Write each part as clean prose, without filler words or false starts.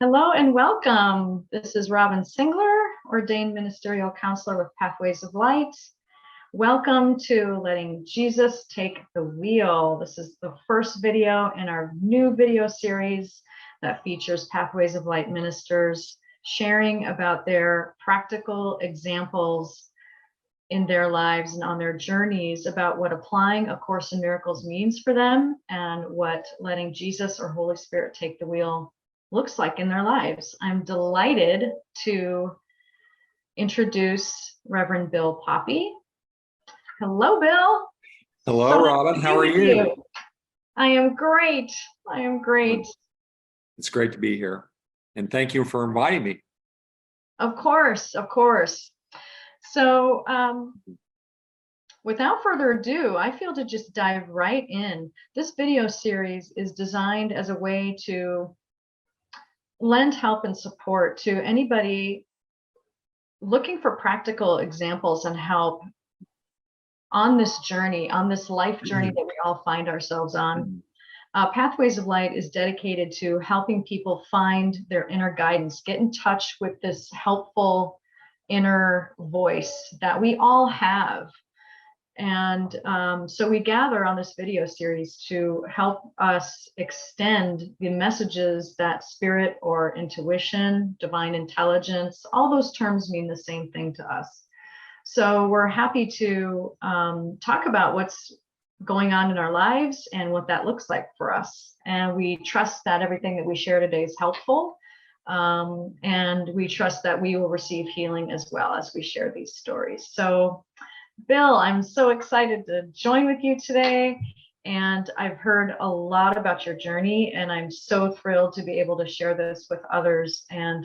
Hello and welcome. This is Robin Singler, ordained ministerial counselor with Pathways of Light. Welcome to Letting Jesus Take the Wheel. This is the first video in our new video series that features Pathways of Light ministers sharing about their practical examples in their lives and on their journeys about what applying A Course in Miracles means for them and what letting Jesus or Holy Spirit take the wheel looks like in their lives. I'm delighted to introduce Reverend Bill Poppa. Hello, Bill. Hello, So Robin. How are you? I am great. I am great. It's great to be here. And thank you for inviting me. Of course, of course. So without further ado, I feel to just dive right in. This video series is designed as a way to lend help and support to anybody looking for practical examples and help on this journey, on this life journey that we all find ourselves on. Pathways of Light is dedicated to helping people find their inner guidance, get in touch with this helpful inner voice that we all have. And so we gather on this video series to help us extend the messages that spirit or intuition, divine intelligence, all those terms mean the same thing to us. So we're happy to talk about what's going on in our lives and what that looks like for us. And we trust that everything that we share today is helpful. And we trust that we will receive healing as well as we share these stories. So Bill, I'm so excited to join with you today, and I've heard a lot about your journey, and I'm so thrilled to be able to share this with others and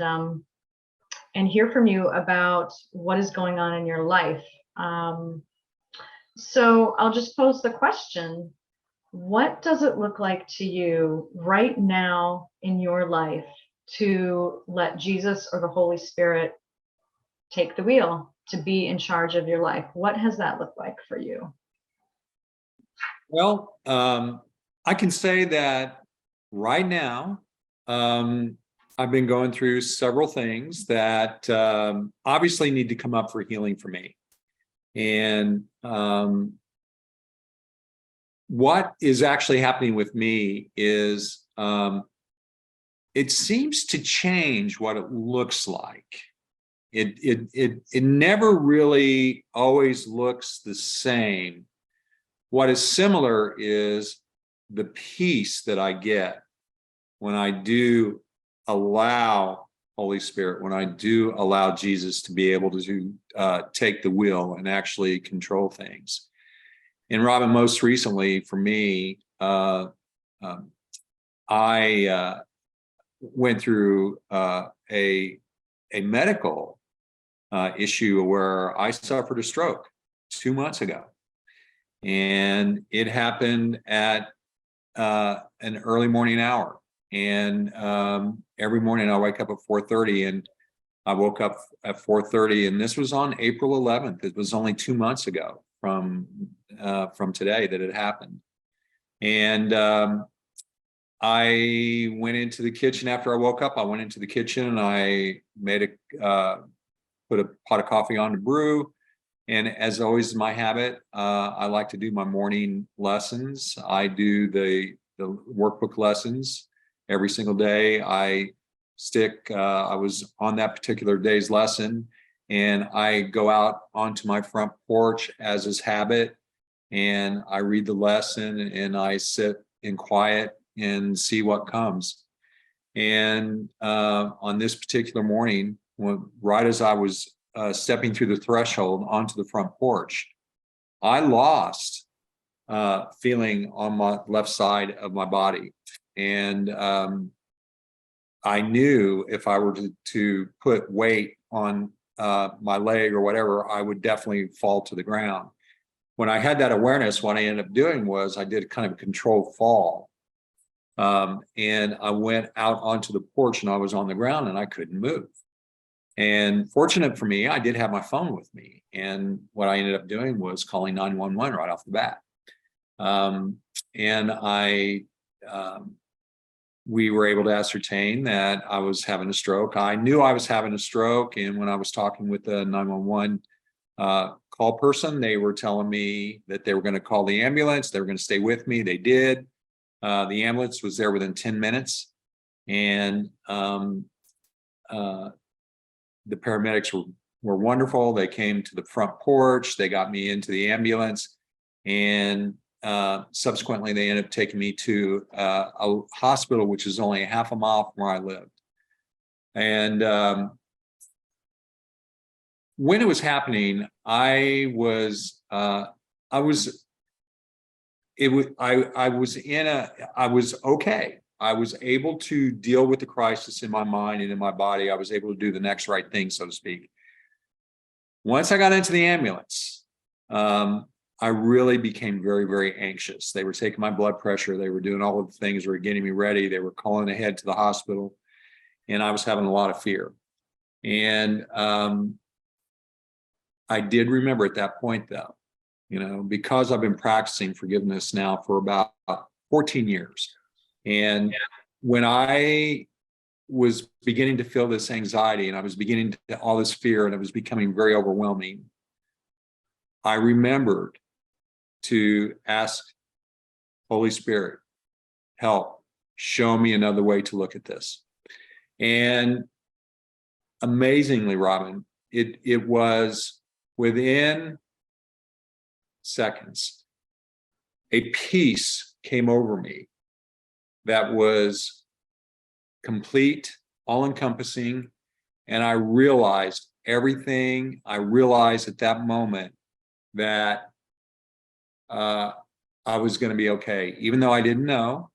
hear from you about what is going on in your life. So I'll just pose the question, what does it look like to you right now in your life to let Jesus or the Holy Spirit take the wheel, to be in charge of your life? What has that looked like for you? Well, I can say that right now, I've been going through several things that obviously need to come up for healing for me. And what is actually happening with me is it seems to change what it looks like. It never really always looks the same. What is similar is the peace that I get when I do allow Holy Spirit, when I do allow Jesus to be able to take the wheel and actually control things. And Robin, most recently for me, I went through a medical issue where I suffered a stroke 2 months ago. And it happened at an early morning hour. And every morning I wake up at 4:30, and I woke up at 4:30, and this was on April 11th. It was only 2 months ago from today that it happened. And I went into the kitchen after I woke up. I went into the kitchen and I made put a pot of coffee on to brew. And as always is my habit, I like to do my morning lessons. I do the workbook lessons every single day. I was on that particular day's lesson, and I go out onto my front porch as is habit, and I read the lesson and I sit in quiet and see what comes. And on this particular morning, right as I was stepping through the threshold onto the front porch, I lost feeling on my left side of my body. And I knew if I were to put weight on my leg or whatever, I would definitely fall to the ground. When I had that awareness, what I ended up doing was I did kind of a controlled fall. And I went out onto the porch and I was on the ground and I couldn't move. And fortunate for me, I did have my phone with me. And what I ended up doing was calling 911 right off the bat. And I we were able to ascertain that I was having a stroke. I knew I was having a stroke, and when I was talking with the 911 call person, they were telling me that they were going to call the ambulance. They were going to stay with me. They did. The ambulance was there within 10 minutes, and the paramedics were wonderful. They came to the front porch. They got me into the ambulance, and subsequently they ended up taking me to a hospital which is only a half a mile from where I lived. And when it was happening, I was okay. I was able to deal with the crisis in my mind and in my body. I was able to do the next right thing, so to speak. Once I got into the ambulance, I really became very, very anxious. They were taking my blood pressure. They were doing all of the things. They were getting me ready. They were calling ahead to the hospital, and I was having a lot of fear. And I did remember at that point, though, because I've been practicing forgiveness now for about 14 years. And when I was beginning to feel this anxiety and I was beginning to all this fear and it was becoming very overwhelming, I remembered to ask Holy Spirit, help, show me another way to look at this. And amazingly, Robin, it was within seconds, a peace came over me that was complete, all-encompassing, and I realized everything. I realized at that moment that I was going to be okay, even though I didn't know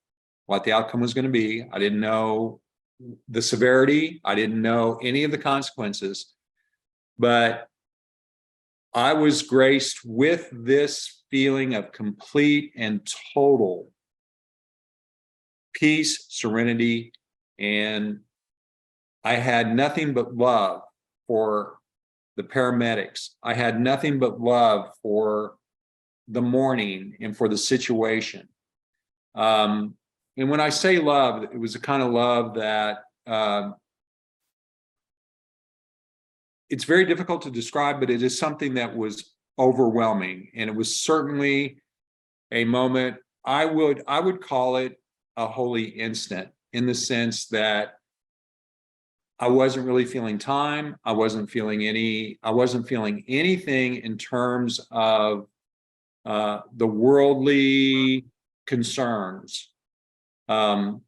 what the outcome was going to be. I didn't know the severity. I didn't know any of the consequences, but I was graced with this feeling of complete and total peace, serenity, and I had nothing but love for the paramedics. I had nothing but love for the morning and for the situation. And when I say love, it was a kind of love that it's very difficult to describe, but it is something that was overwhelming. And it was certainly a moment, I would call it a holy instant, in the sense that I wasn't really feeling time. I wasn't feeling anything in terms of the worldly concerns. And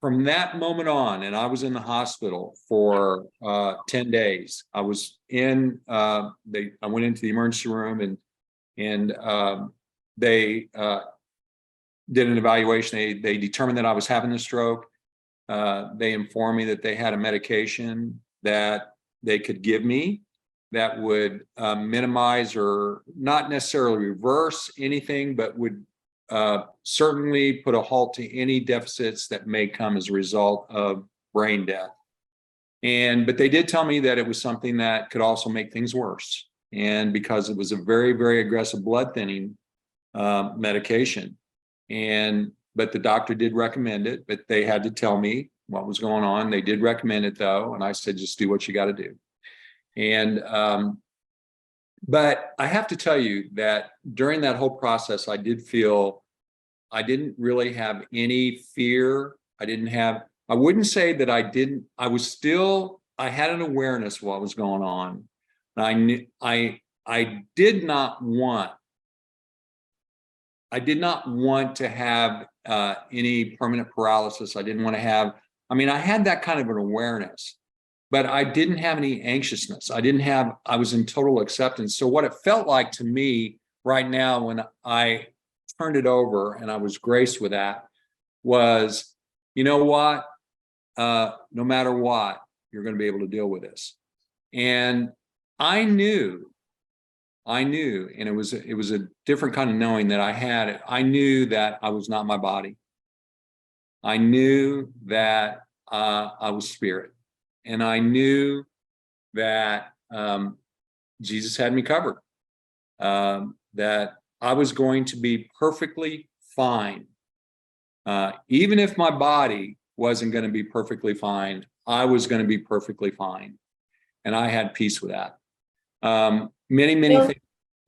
from that moment on, and I was in the hospital for 10 days. I was in, I went into the emergency room, and they did an evaluation. They determined that I was having a stroke. They informed me that they had a medication that they could give me that would minimize, or not necessarily reverse anything, but would certainly put a halt to any deficits that may come as a result of brain death. But they did tell me that it was something that could also make things worse. And because it was a very, very aggressive blood thinning medication. But the doctor did recommend it, but they had to tell me what was going on. They did recommend it, though. And I said, just do what you got to do. But I have to tell you that during that whole process, I did feel I didn't really have any fear. I wouldn't say that I didn't. I had an awareness of what was going on. I did not want to have any permanent paralysis. I didn't want to have, I had that kind of an awareness, but I didn't have any anxiousness. I was in total acceptance. So what it felt like to me right now, when I turned it over and I was graced with that, was, you know what? No matter what, you're going to be able to deal with this. And I knew, and it was a different kind of knowing that I had. I knew that I was not my body. I knew that I was spirit. And I knew that Jesus had me covered, that I was going to be perfectly fine Even if my body wasn't going to be perfectly fine, I was going to be perfectly fine. And I had peace with that. Many Well, things.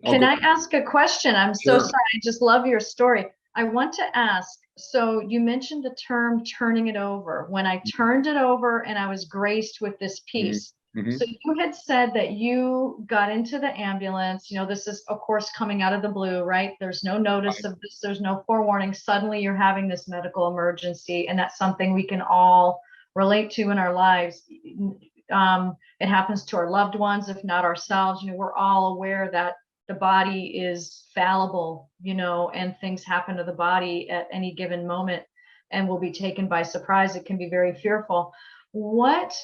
can I ask a question? I'm so Sure. sorry. I just love your story. I want to ask, so you mentioned the term turning it over. When I turned it over and I was graced with this peace. Mm-hmm. So you had said that you got into the ambulance. This is, of course, coming out of the blue, right? There's no notice of this. There's no forewarning. Suddenly you're having this medical emergency, and that's something we can all relate to in our lives. It happens to our loved ones, if not ourselves. We're all aware that the body is fallible, and things happen to the body at any given moment and will be taken by surprise. It can be very fearful. What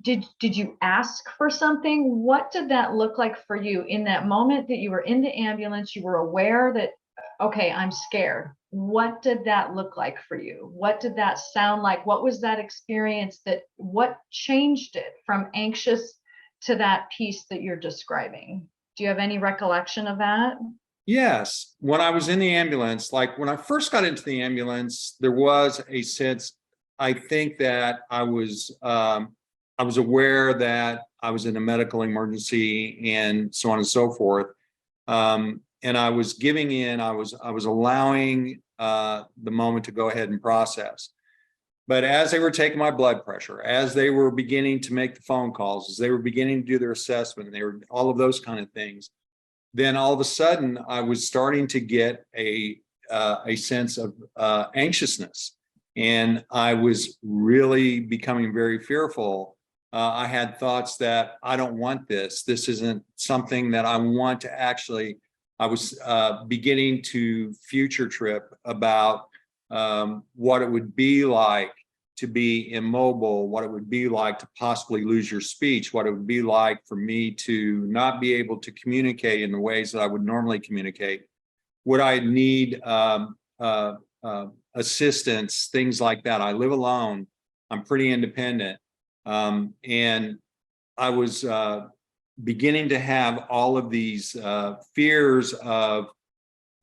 did you ask for something? What did that look like for you in that moment that you were in the ambulance? You were aware that, okay, I'm scared. What did that look like for you? What did that sound like? What was that experience what changed it from anxious to that peace that you're describing? Do you have any recollection of that? Yes. When I was in the ambulance, like when I first got into the ambulance, there was a sense, I think that I was aware that I was in a medical emergency and so on and so forth. And I was giving in, I was allowing the moment to go ahead and process. But as they were taking my blood pressure, as they were beginning to make the phone calls, as they were beginning to do their assessment, and they were all of those kind of things, then all of a sudden I was starting to get a sense of anxiousness, and I was really becoming very fearful. I had thoughts that I don't want this. This isn't something that I want to actually. I was beginning to future trip about what it would be like to be immobile, what it would be like to possibly lose your speech, what it would be like for me to not be able to communicate in the ways that I would normally communicate. Would I need assistance, things like that? I live alone. I'm pretty independent. And I was beginning to have all of these fears of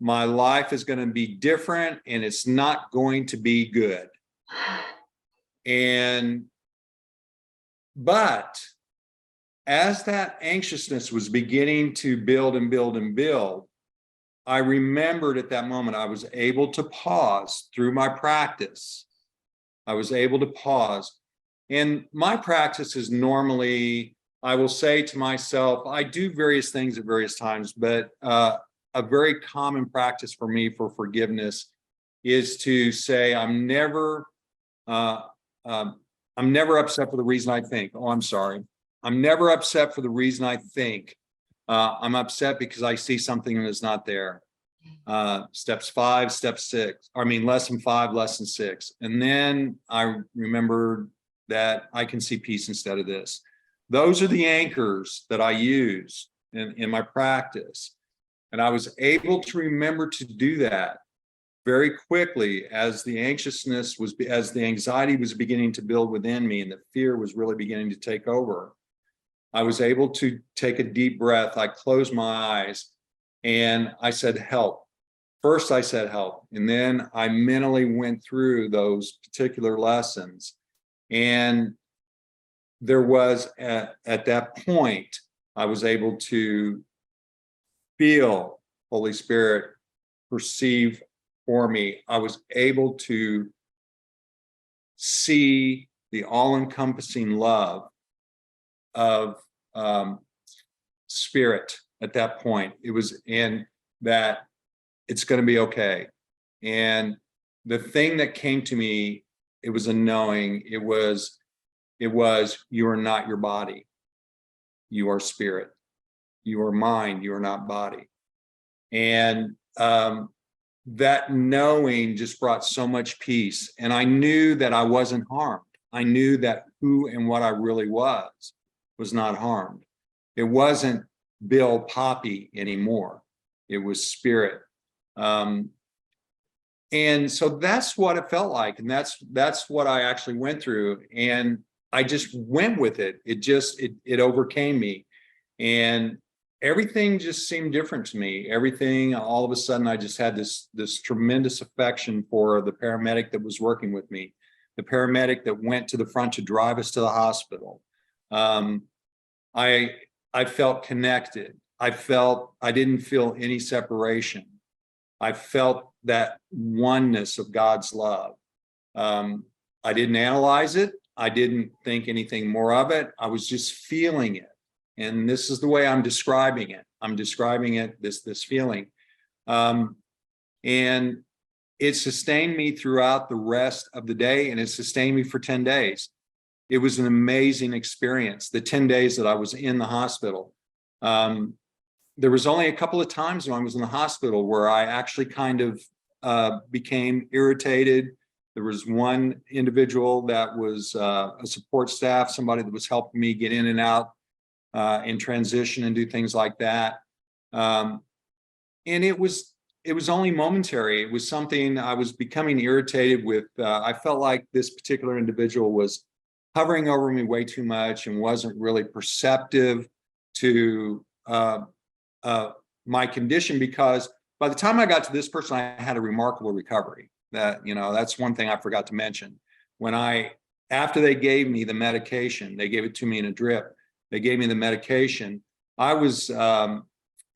my life is going to be different and it's not going to be good. But as that anxiousness was beginning to build and build and build, I remembered at that moment I was able to pause through my practice. I was able to pause. And my practice is normally, I will say to myself, I do various things at various times, but a very common practice for me for forgiveness is to say, I'm never upset for the reason I think. Oh, I'm sorry. I'm never upset for the reason I think. I'm upset because I see something that is not there. Steps 5, step 6. Lesson 5, lesson 6. And then I remembered that I can see peace instead of this. Those are the anchors that I use in my practice. And I was able to remember to do that very quickly as the anxiety was beginning to build within me and the fear was really beginning to take over. I was able to take a deep breath. I closed my eyes and I said, help. First, I said help. And then I mentally went through those particular lessons. And there was at that point, I was able to feel Holy Spirit perceive for me. I was able to see the all-encompassing love of Spirit at that point. It was in that it's going to be okay. And the thing that came to me, it was a knowing. It was you are not your body. You are spirit. You are mind. You are not body. And that knowing just brought so much peace. And I knew that I wasn't harmed. I knew that who and what I really was not harmed. It wasn't Bill Poppa anymore. It was spirit. And so that's what it felt like. And that's what I actually went through. And I just went with it. It overcame me. And everything just seemed different to me. Everything, all of a sudden, I just had this tremendous affection for the paramedic that was working with me, the paramedic that went to the front to drive us to the hospital. I felt connected. I didn't feel any separation. I felt that oneness of God's love. I didn't analyze it. I didn't think anything more of it. I was just feeling it. And this is the way I'm describing it. I'm describing it, this feeling. And it sustained me throughout the rest of the day, and it sustained me for 10 days. It was an amazing experience, the 10 days that I was in the hospital. There was only a couple of times when I was in the hospital where I actually kind of became irritated. There was one individual that was a support staff, somebody that was helping me get in and out in transition and do things like that. And it was only momentary. It was something I was becoming irritated with. I felt like this particular individual was hovering over me way too much and wasn't really perceptive to my condition, because by the time I got to this person, I had a remarkable recovery. That's one thing I forgot to mention. After they gave me the medication, they gave it to me in a drip. They gave me the medication. I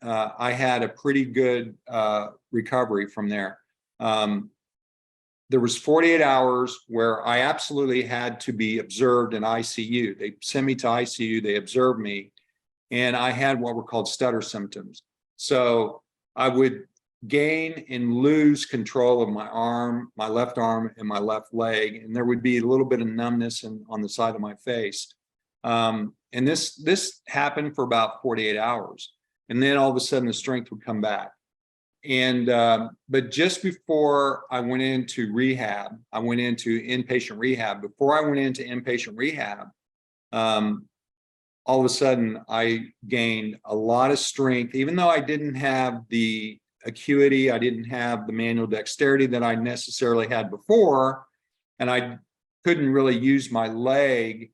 had a pretty good recovery from there. There was 48 hours where I absolutely had to be observed in ICU. They sent me to ICU, they observed me, and I had what were called stutter symptoms. So I would gain and lose control of my arm, my left arm and my left leg, and there would be a little bit of numbness on the side of my face. And this happened for about 48 hours. And then all of a sudden the strength would come back. And, but just before I went into rehab, I went into inpatient rehab. Before I went into inpatient rehab, all of a sudden I gained a lot of strength, even though I didn't have the acuity, I didn't have the manual dexterity that I necessarily had before, and I couldn't really use my leg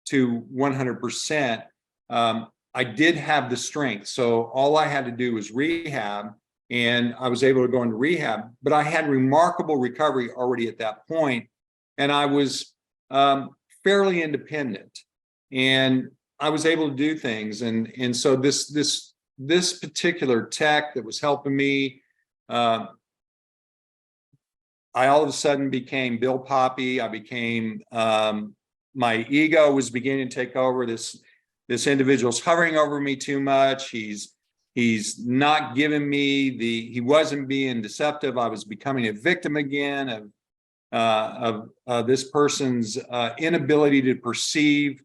to 100%. I did have the strength. So all I had to do was rehab, and I was able to go into rehab, but I had remarkable recovery already at that point, and I was fairly independent, and I was able to do things. And so this particular tech that was helping me, I all of a sudden became Bill Poppa. I became, my ego was beginning to take over. This individual's hovering over me too much. He's not giving me he wasn't being deceptive. I was becoming a victim again of this person's inability to perceive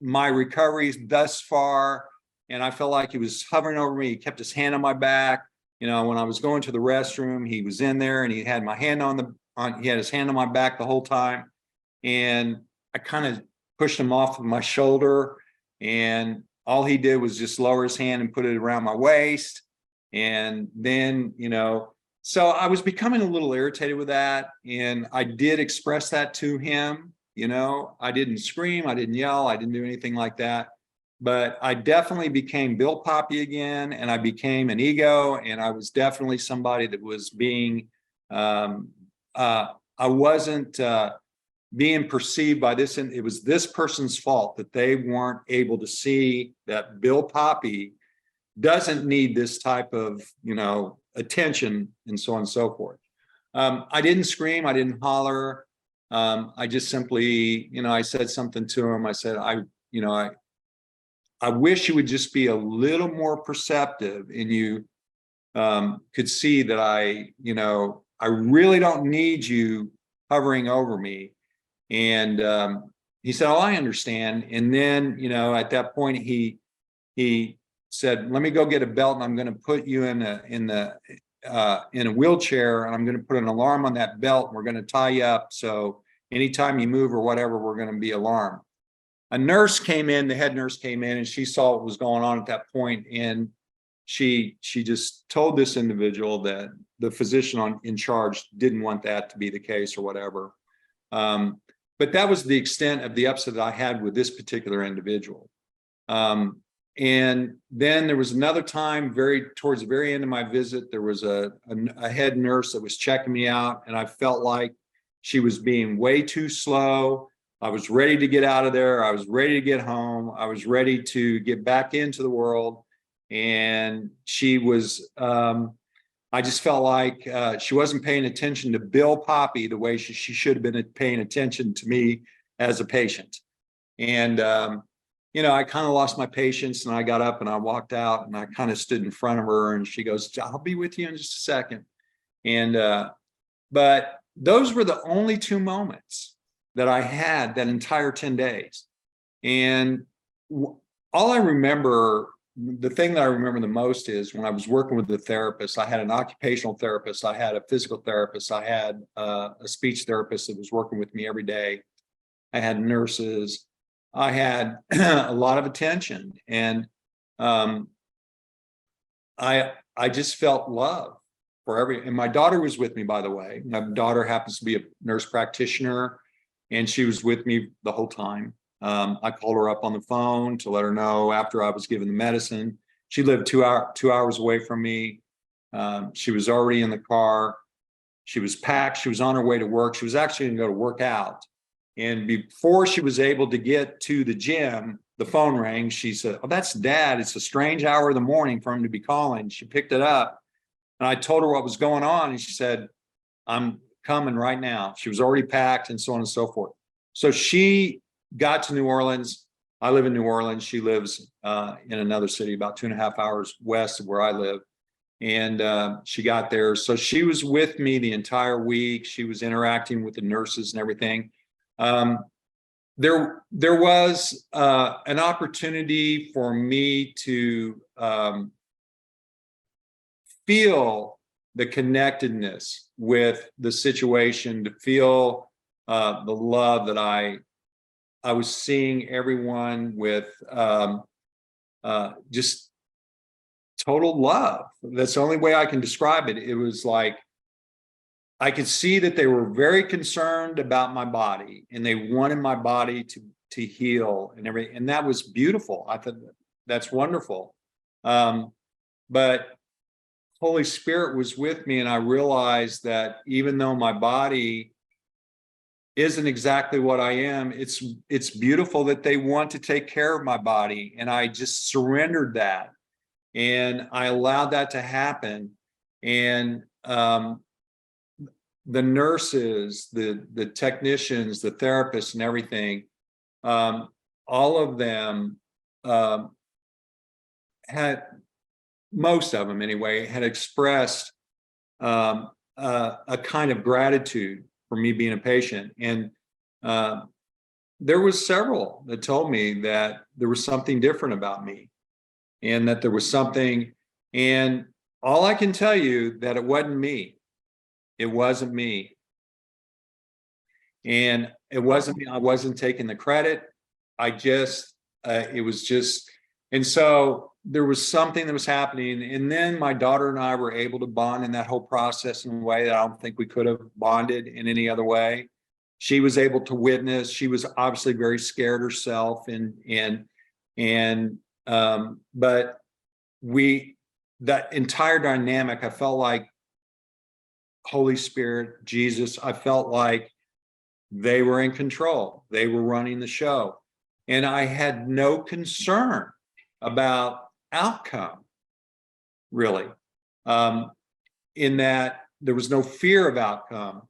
my recoveries thus far. And I felt like he was hovering over me. He kept his hand on my back. When I was going to the restroom, he was in there and he had my hand he had his hand on my back the whole time. And I kind of pushed him off of my shoulder, and all he did was just lower his hand and put it around my waist. And then, so I was becoming a little irritated with that. And I did express that to him. I didn't scream, I didn't yell, I didn't do anything like that. But I definitely became Bill Poppa again, and I became an ego, and I was definitely somebody that was being, I wasn't being perceived by this, and it was this person's fault that they weren't able to see that Bill Poppa doesn't need this type of, attention, and so on and so forth. I didn't scream, I didn't holler. I just simply, I said something to him. I said, I wish you would just be a little more perceptive, and you could see that I really don't need you hovering over me. And he said, "Oh, I understand." And then, at that point, he said, "Let me go get a belt, and I'm going to put you in a wheelchair, and I'm going to put an alarm on that belt, and we're going to tie you up. So anytime you move or whatever, we're going to be alarmed." A nurse came in, the head nurse came in, and she saw what was going on at that point, and she just told this individual that the physician in charge didn't want that to be the case or whatever. But that was the extent of the upset that I had with this particular individual. And then there was another time, towards the very end of my visit, there was a head nurse that was checking me out, and I felt like she was being way too slow. I was ready to get out of there. I was ready to get home. I was ready to get back into the world. And she was, I just felt like she wasn't paying attention to Bill Poppa the way she should have been paying attention to me as a patient. And, I kind of lost my patience, and I got up and I walked out, and I kind of stood in front of her, and she goes, "I'll be with you in just a second." And, but those were the only 2 moments that I had that entire 10 days. And all I remember, the thing that I remember the most is when I was working with the therapist. I had an occupational therapist, I had a physical therapist, I had a speech therapist that was working with me every day. I had nurses, I had a lot of attention, and I just felt love for and my daughter was with me, by the way. My daughter happens to be a nurse practitioner, and she was with me the whole time. I called her up on the phone to let her know after I was given the medicine. She lived 2 hours away from me. She was already in the car. She was packed. She was on her way to work. She was actually going to go to work out. And before she was able to get to the gym, the phone rang. She said, "Oh, that's Dad. It's a strange hour of the morning for him to be calling." She picked it up, and I told her what was going on. And she said, "I'm coming right now." She was already packed, and so on and so forth. So she got to New Orleans. I live in New Orleans. She lives in another city about 2.5 hours west of where I live. And she got there. So she was with me the entire week. She was interacting with the nurses and everything. There was an opportunity for me to feel the connectedness with the situation, to feel the love that I was seeing everyone with, just total love. That's the only way I can describe it. It was like I could see that they were very concerned about my body, and they wanted my body to heal and everything. And that was beautiful. I thought that's wonderful. But Holy Spirit was with me, and I realized that even though my body isn't exactly what I am, it's beautiful that they want to take care of my body. And I just surrendered that, and I allowed that to happen. And the nurses, the technicians, the therapists, and everything, all of them had, most of them anyway, had expressed a kind of gratitude for me being a patient. And there was several that told me that there was something different about me, and that there was something, and all I can tell you that it wasn't me. It wasn't me. And it wasn't me. I wasn't taking the credit. I just, it was just, and so there was something that was happening. And then my daughter and I were able to bond in that whole process in a way that I don't think we could have bonded in any other way. She was able to witness. She was obviously very scared herself, but that entire dynamic, I felt like Holy Spirit, Jesus, I felt like they were in control. They were running the show. And I had no concern about outcome, really, in that there was no fear of outcome.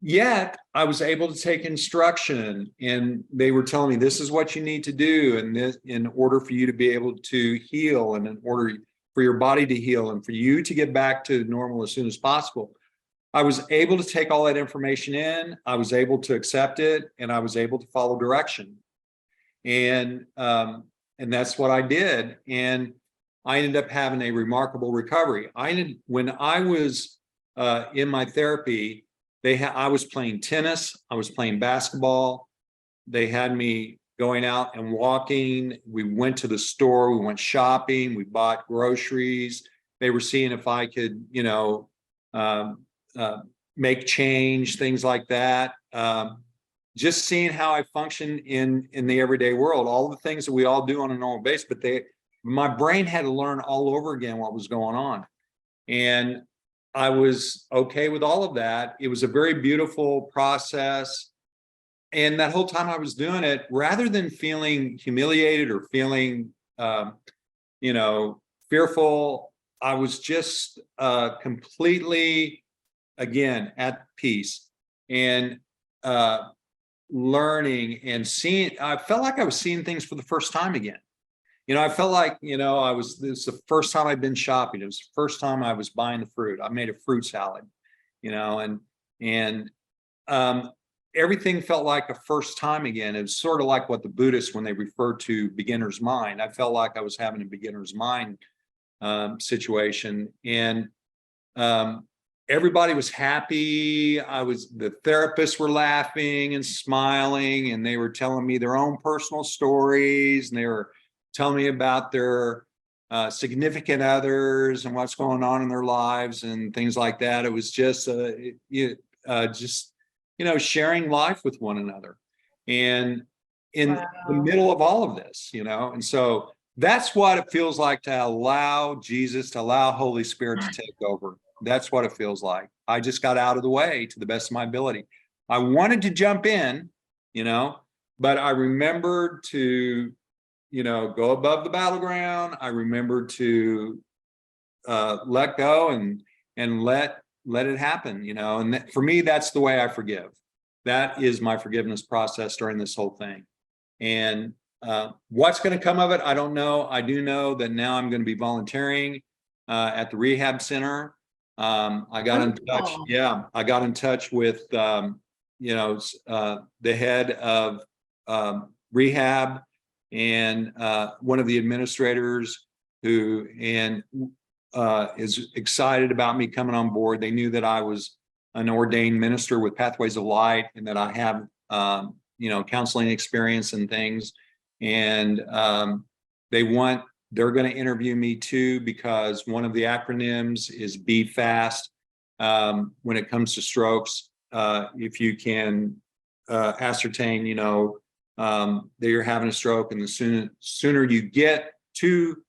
Yet I was able to take instruction, and they were telling me, this is what you need to do, and this, in order for you to be able to heal, and in order for your body to heal, and for you to get back to normal as soon as possible. I was able to take all that information in. I was able to accept it, and I was able to follow direction. And that's what I did. And I ended up having a remarkable recovery. When I was in my therapy, I was playing tennis, I was playing basketball. They had me going out and walking. We went to the store, we went shopping, we bought groceries. They were seeing if I could, make change, things like that. Just seeing how I function in the everyday world, all the things that we all do on a normal basis, but my brain had to learn all over again what was going on. And I was okay with all of that. It was a very beautiful process. And that whole time I was doing it, rather than feeling humiliated or feeling, you know, fearful, I was just completely, again, at peace and learning and seeing. I felt like I was seeing things for the first time again. You know, I felt like, you know, this is the first time I'd been shopping. It was the first time I was buying the fruit. I made a fruit salad, you know, and everything felt like a first time again. It was sort of like what the Buddhists, when they refer to beginner's mind, I felt like I was having a beginner's mind situation. And everybody was happy. The therapists were laughing and smiling, and they were telling me their own personal stories, and they were telling me about their significant others and what's going on in their lives and things like that. It was just, you know, sharing life with one another, and in the middle of all of this, you know. And so that's what it feels like to allow Jesus, to allow Holy Spirit to take over. That's what it feels like. I just got out of the way to the best of my ability. I wanted to jump in, you know, but I remembered to, you know, go above the battleground. I remembered to let go and let it happen, you know. And for me, that's the way I forgive. That is my forgiveness process during this whole thing. And what's going to come of it, I don't know. I do know that now I'm going to be volunteering at the rehab center. I got in touch. Yeah, I got in touch with you know, the head of rehab, and one of the administrators who is excited about me coming on board. They knew that I was an ordained minister with Pathways of Light, and that I have you know, counseling experience and things. And they're going to interview me too, because one of the acronyms is Be Fast. When it comes to strokes, if you can ascertain, you know, that you're having a stroke, and the sooner you get to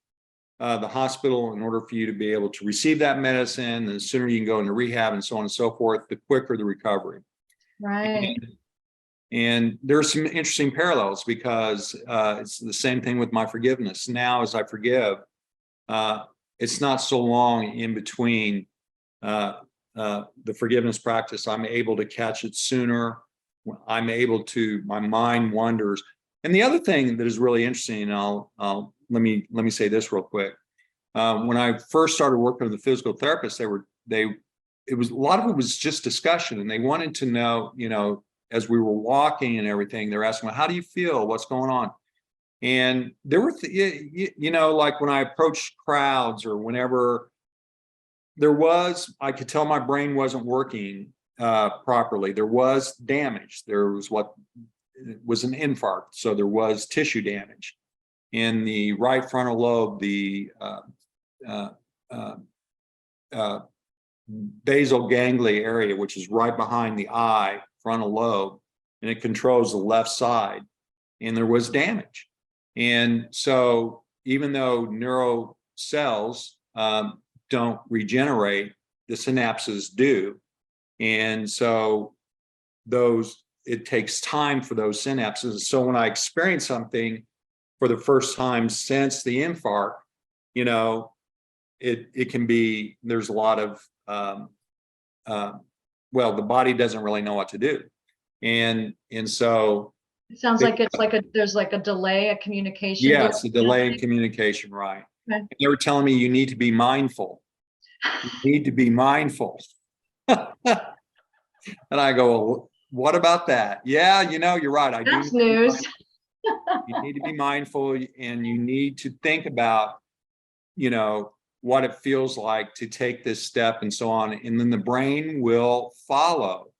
the hospital in order for you to be able to receive that medicine, the sooner you can go into rehab and so on and so forth, the quicker the recovery. Right. And there's some interesting parallels, because it's the same thing with my forgiveness. Now, as I forgive, it's not so long in between the forgiveness practice. I'm able to catch it sooner. I'm able to, my mind wanders. And the other thing that is really interesting, and let me say this real quick. When I first started working with the physical therapists, it was a lot of it was just discussion, and they wanted to know, you know, as we were walking and everything, they're asking, well, how do you feel? What's going on? And there were, you know, like when I approached crowds, or whenever I could tell my brain wasn't working properly. There was damage. There was what was an infarct. So there was tissue damage in the right frontal lobe, the basal ganglia area, which is right behind the eye, frontal lobe, and it controls the left side. And there was damage. And so even though neural cells don't regenerate, the synapses do. And so it takes time for those synapses. So when I experience something for the first time since the infarct, you know, it can be, there's a lot of, well, the body doesn't really know what to do. And so it sounds like it's like there's like a delay, a communication. Yes, a delay in communication, right. Okay. They were telling me you need to be mindful. You need to be mindful. And I go, well, what about that? Yeah, you know, you're right. That's news. You need to be mindful, and you need to think about, you know, what it feels like to take this step and so on. And then the brain will follow.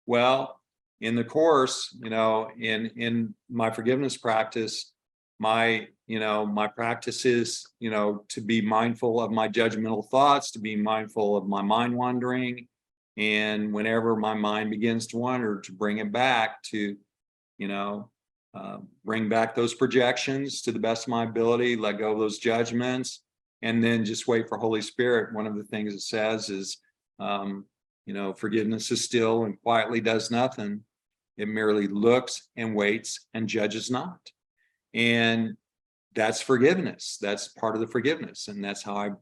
Well, in the course, you know, in my forgiveness practice, my practice is, you know, to be mindful of my judgmental thoughts, to be mindful of my mind wandering. And whenever my mind begins to wander, to bring it back to, you know, bring back those projections to the best of my ability, let go of those judgments, and then just wait for Holy Spirit. One of the things it says is, forgiveness is still and quietly does nothing. It merely looks and waits and judges not. And that's forgiveness. That's part of the forgiveness. And that's how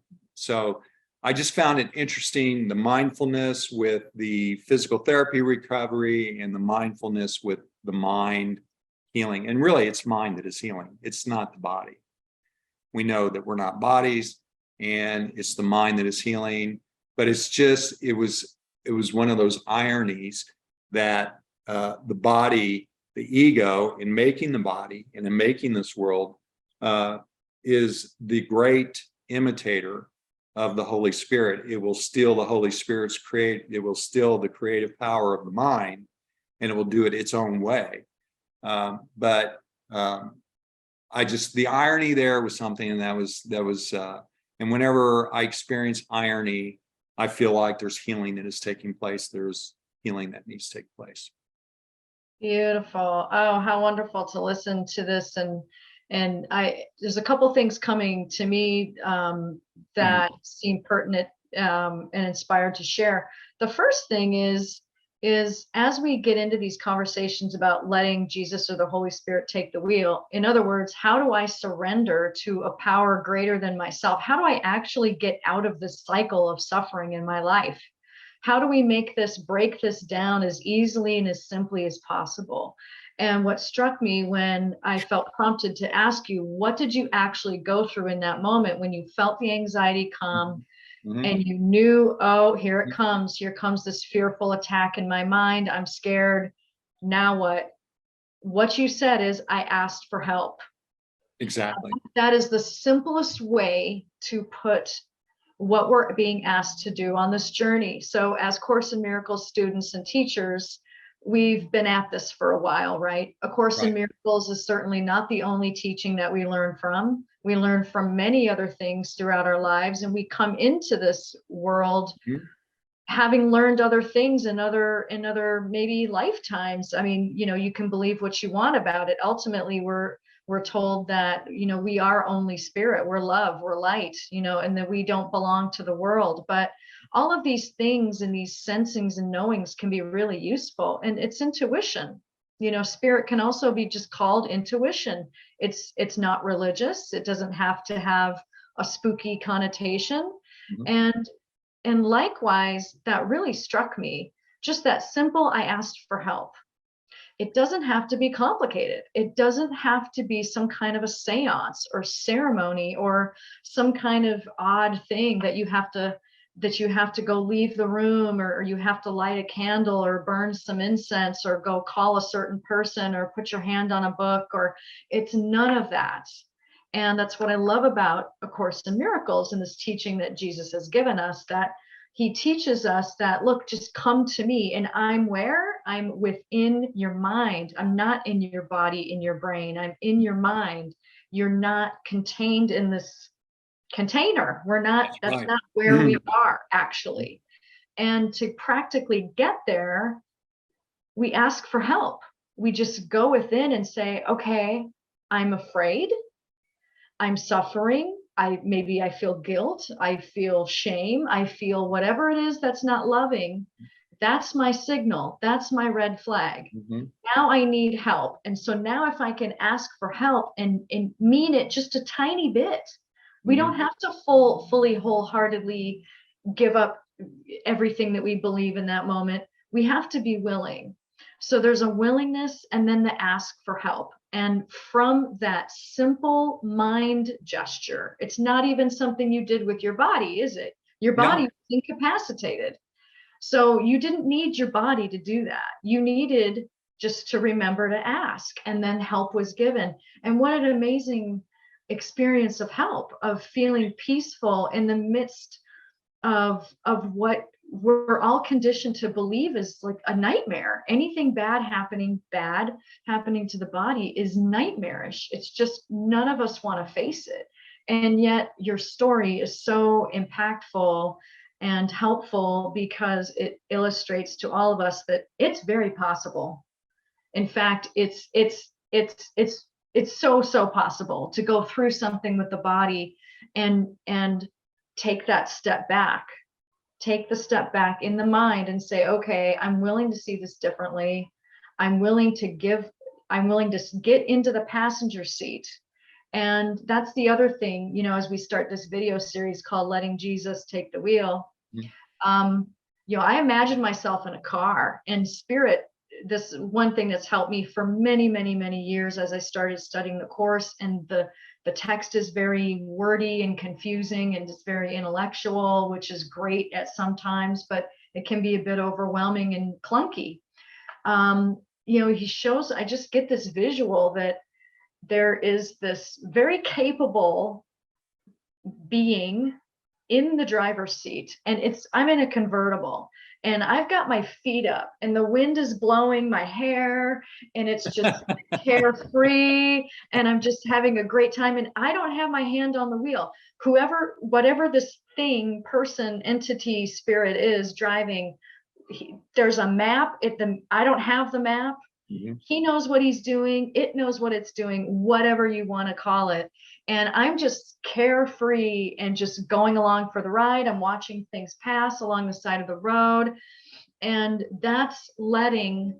I just found it interesting, the mindfulness with the physical therapy recovery and the mindfulness with the mind healing. And really, it's mind that is healing. It's not the body. We know that we're not bodies, and it's the mind that is healing. But it's just, it was one of those ironies that the body, the ego, in making the body and in making this world, is the great imitator of the Holy Spirit. It will steal the Holy Spirit's it will steal the creative power of the mind, and it will do it its own way. But the irony there was something, and that was and whenever I experience irony, I feel like there's healing that is taking place. There's healing that needs to take place. Beautiful. Oh, how wonderful to listen to this. And there's a couple things coming to me that seem pertinent and inspired to share. The first thing is as we get into these conversations about letting Jesus or the Holy Spirit take the wheel, in other words, how do I surrender to a power greater than myself? How do I actually get out of this cycle of suffering in my life? How do we break this down as easily and as simply as possible? And what struck me when I felt prompted to ask you, what did you actually go through in that moment when you felt the anxiety come and you knew, oh, here it comes. Here comes this fearful attack in my mind. I'm scared. Now what? What you said is, I asked for help. Exactly. That is the simplest way to put what we're being asked to do on this journey. So as Course in Miracles students and teachers, we've been at this for a while, right? A Course in Miracles is certainly not the only teaching that we learn from. We learn from many other things throughout our lives, and we come into this world having learned other things in other maybe lifetimes. I mean, you can believe what you want about it. Ultimately, we're told that, we are only spirit, we're love, we're light, and that we don't belong to the world. But all of these things and these sensings and knowings can be really useful. And it's intuition. Spirit can also be just called intuition. It's not religious. It doesn't have to have a spooky connotation. And likewise, that really struck me. Just that simple, I asked for help. It doesn't have to be complicated. It doesn't have to be some kind of a seance or ceremony or some kind of odd thing that you have to go leave the room, or you have to light a candle or burn some incense or go call a certain person or put your hand on a book, or it's none of that. And that's what I love about A Course in Miracles and this teaching that Jesus has given us, that he teaches us that, look, just come to me, and I'm within your mind. I'm not in your body, in your brain. I'm in your mind. You're not contained in this container. That's not where we are actually. And to practically get there, we ask for help. We just go within and say, okay, I'm afraid. I'm suffering. Maybe I feel guilt. I feel shame. I feel whatever it is that's not loving. That's my signal. That's my red flag. Now I need help. And so now if I can ask for help and mean it just a tiny bit, we don't have to fully, wholeheartedly give up everything that we believe in that moment. We have to be willing. So there's a willingness and then the ask for help. And from that simple mind gesture, it's not even something you did with your body, is it? Your body was incapacitated. So you didn't need your body to do that. You needed just to remember to ask, and then help was given. And what an amazing experience of help, of feeling peaceful in the midst of what we're all conditioned to believe is like a nightmare. Anything bad happening to the body is nightmarish. It's just, none of us want to face it. And yet your story is so impactful and helpful because it illustrates to all of us that it's very possible. In fact, it's it's so possible to go through something with the body and take that step back, take the step back in the mind and say, okay, I'm willing to see this differently. I'm willing to get into the passenger seat. And that's the other thing, you know, as we start this video series called Letting Jesus Take the Wheel. You know, I imagine myself in a car, and spirit, this one thing that's helped me for many years as I started studying the course, and the text is very wordy and confusing, and it's very intellectual, which is great at sometimes, but it can be a bit overwhelming and clunky. You know, I just get this visual that there is this very capable being in the driver's seat, and I'm in a convertible, and I've got my feet up, and the wind is blowing my hair, and it's just carefree, and I'm just having a great time, and I don't have my hand on the wheel. Whatever this thing, person, entity, spirit is driving, there's a map. I don't have the map. He knows what he's doing. It knows what it's doing, whatever you want to call it. And I'm just carefree and just going along for the ride. I'm watching things pass along the side of the road. And that's letting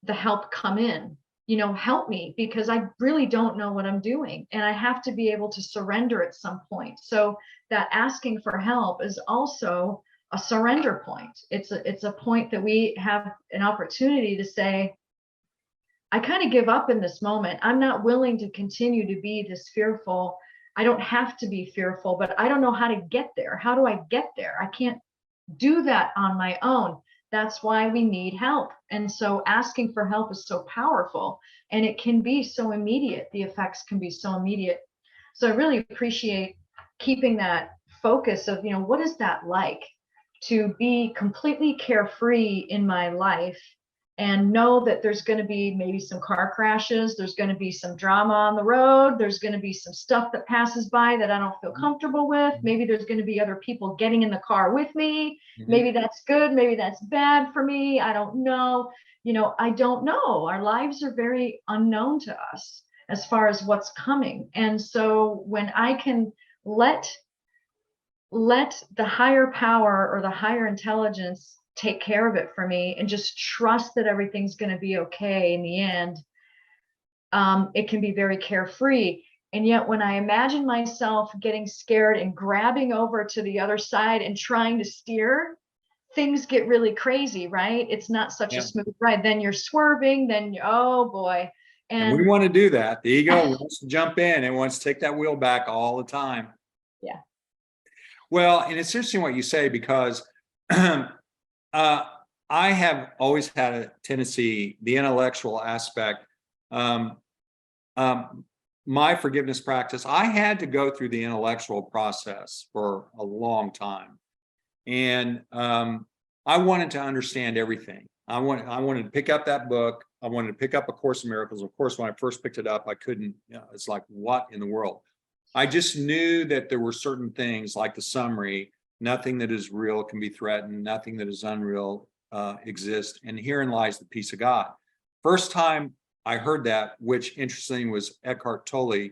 the help come in, you know, help me, because I really don't know what I'm doing. And I have to be able to surrender at some point. So that asking for help is also a surrender point. It's a point that we have an opportunity to say, I kind of give up in this moment. I'm not willing to continue to be this fearful. I don't have to be fearful, but I don't know how to get there. How do I get there? I can't do that on my own. That's why we need help. And so asking for help is so powerful, and it can be so immediate. The effects can be so immediate. So I really appreciate keeping that focus of, you know, what is that like to be completely carefree in my life, and know that there's going to be maybe some car crashes, there's going to be some drama on the road, there's going to be some stuff that passes by that I don't feel comfortable with. Maybe there's going to be other people getting in the car with me. Maybe that's good, maybe that's bad for me. I don't know. You know, I don't know. Our lives are very unknown to us as far as what's coming. And so when I can let the higher power or the higher intelligence take care of it for me, and just trust that everything's going to be okay in the end, it can be very carefree. And yet when I imagine myself getting scared and grabbing over to the other side and trying to steer, things get really crazy, right? It's not such a smooth ride. Then you're swerving, then oh boy. And we want to do that. The ego wants to jump in and wants to take that wheel back all the time. Yeah. Well, and it's interesting what you say, because I have always had a tendency, the intellectual aspect, my forgiveness practice, I had to go through the intellectual process for a long time. And I wanted to understand everything. I wanted to pick up that book. I wanted to pick up A Course in Miracles. Of course, when I first picked it up, I couldn't, you know, it's like, what in the world? I just knew that there were certain things like the summary: nothing that is real can be threatened, nothing that is unreal exists, and herein lies the peace of God. First time I heard that, which interesting, was Eckhart Tolle.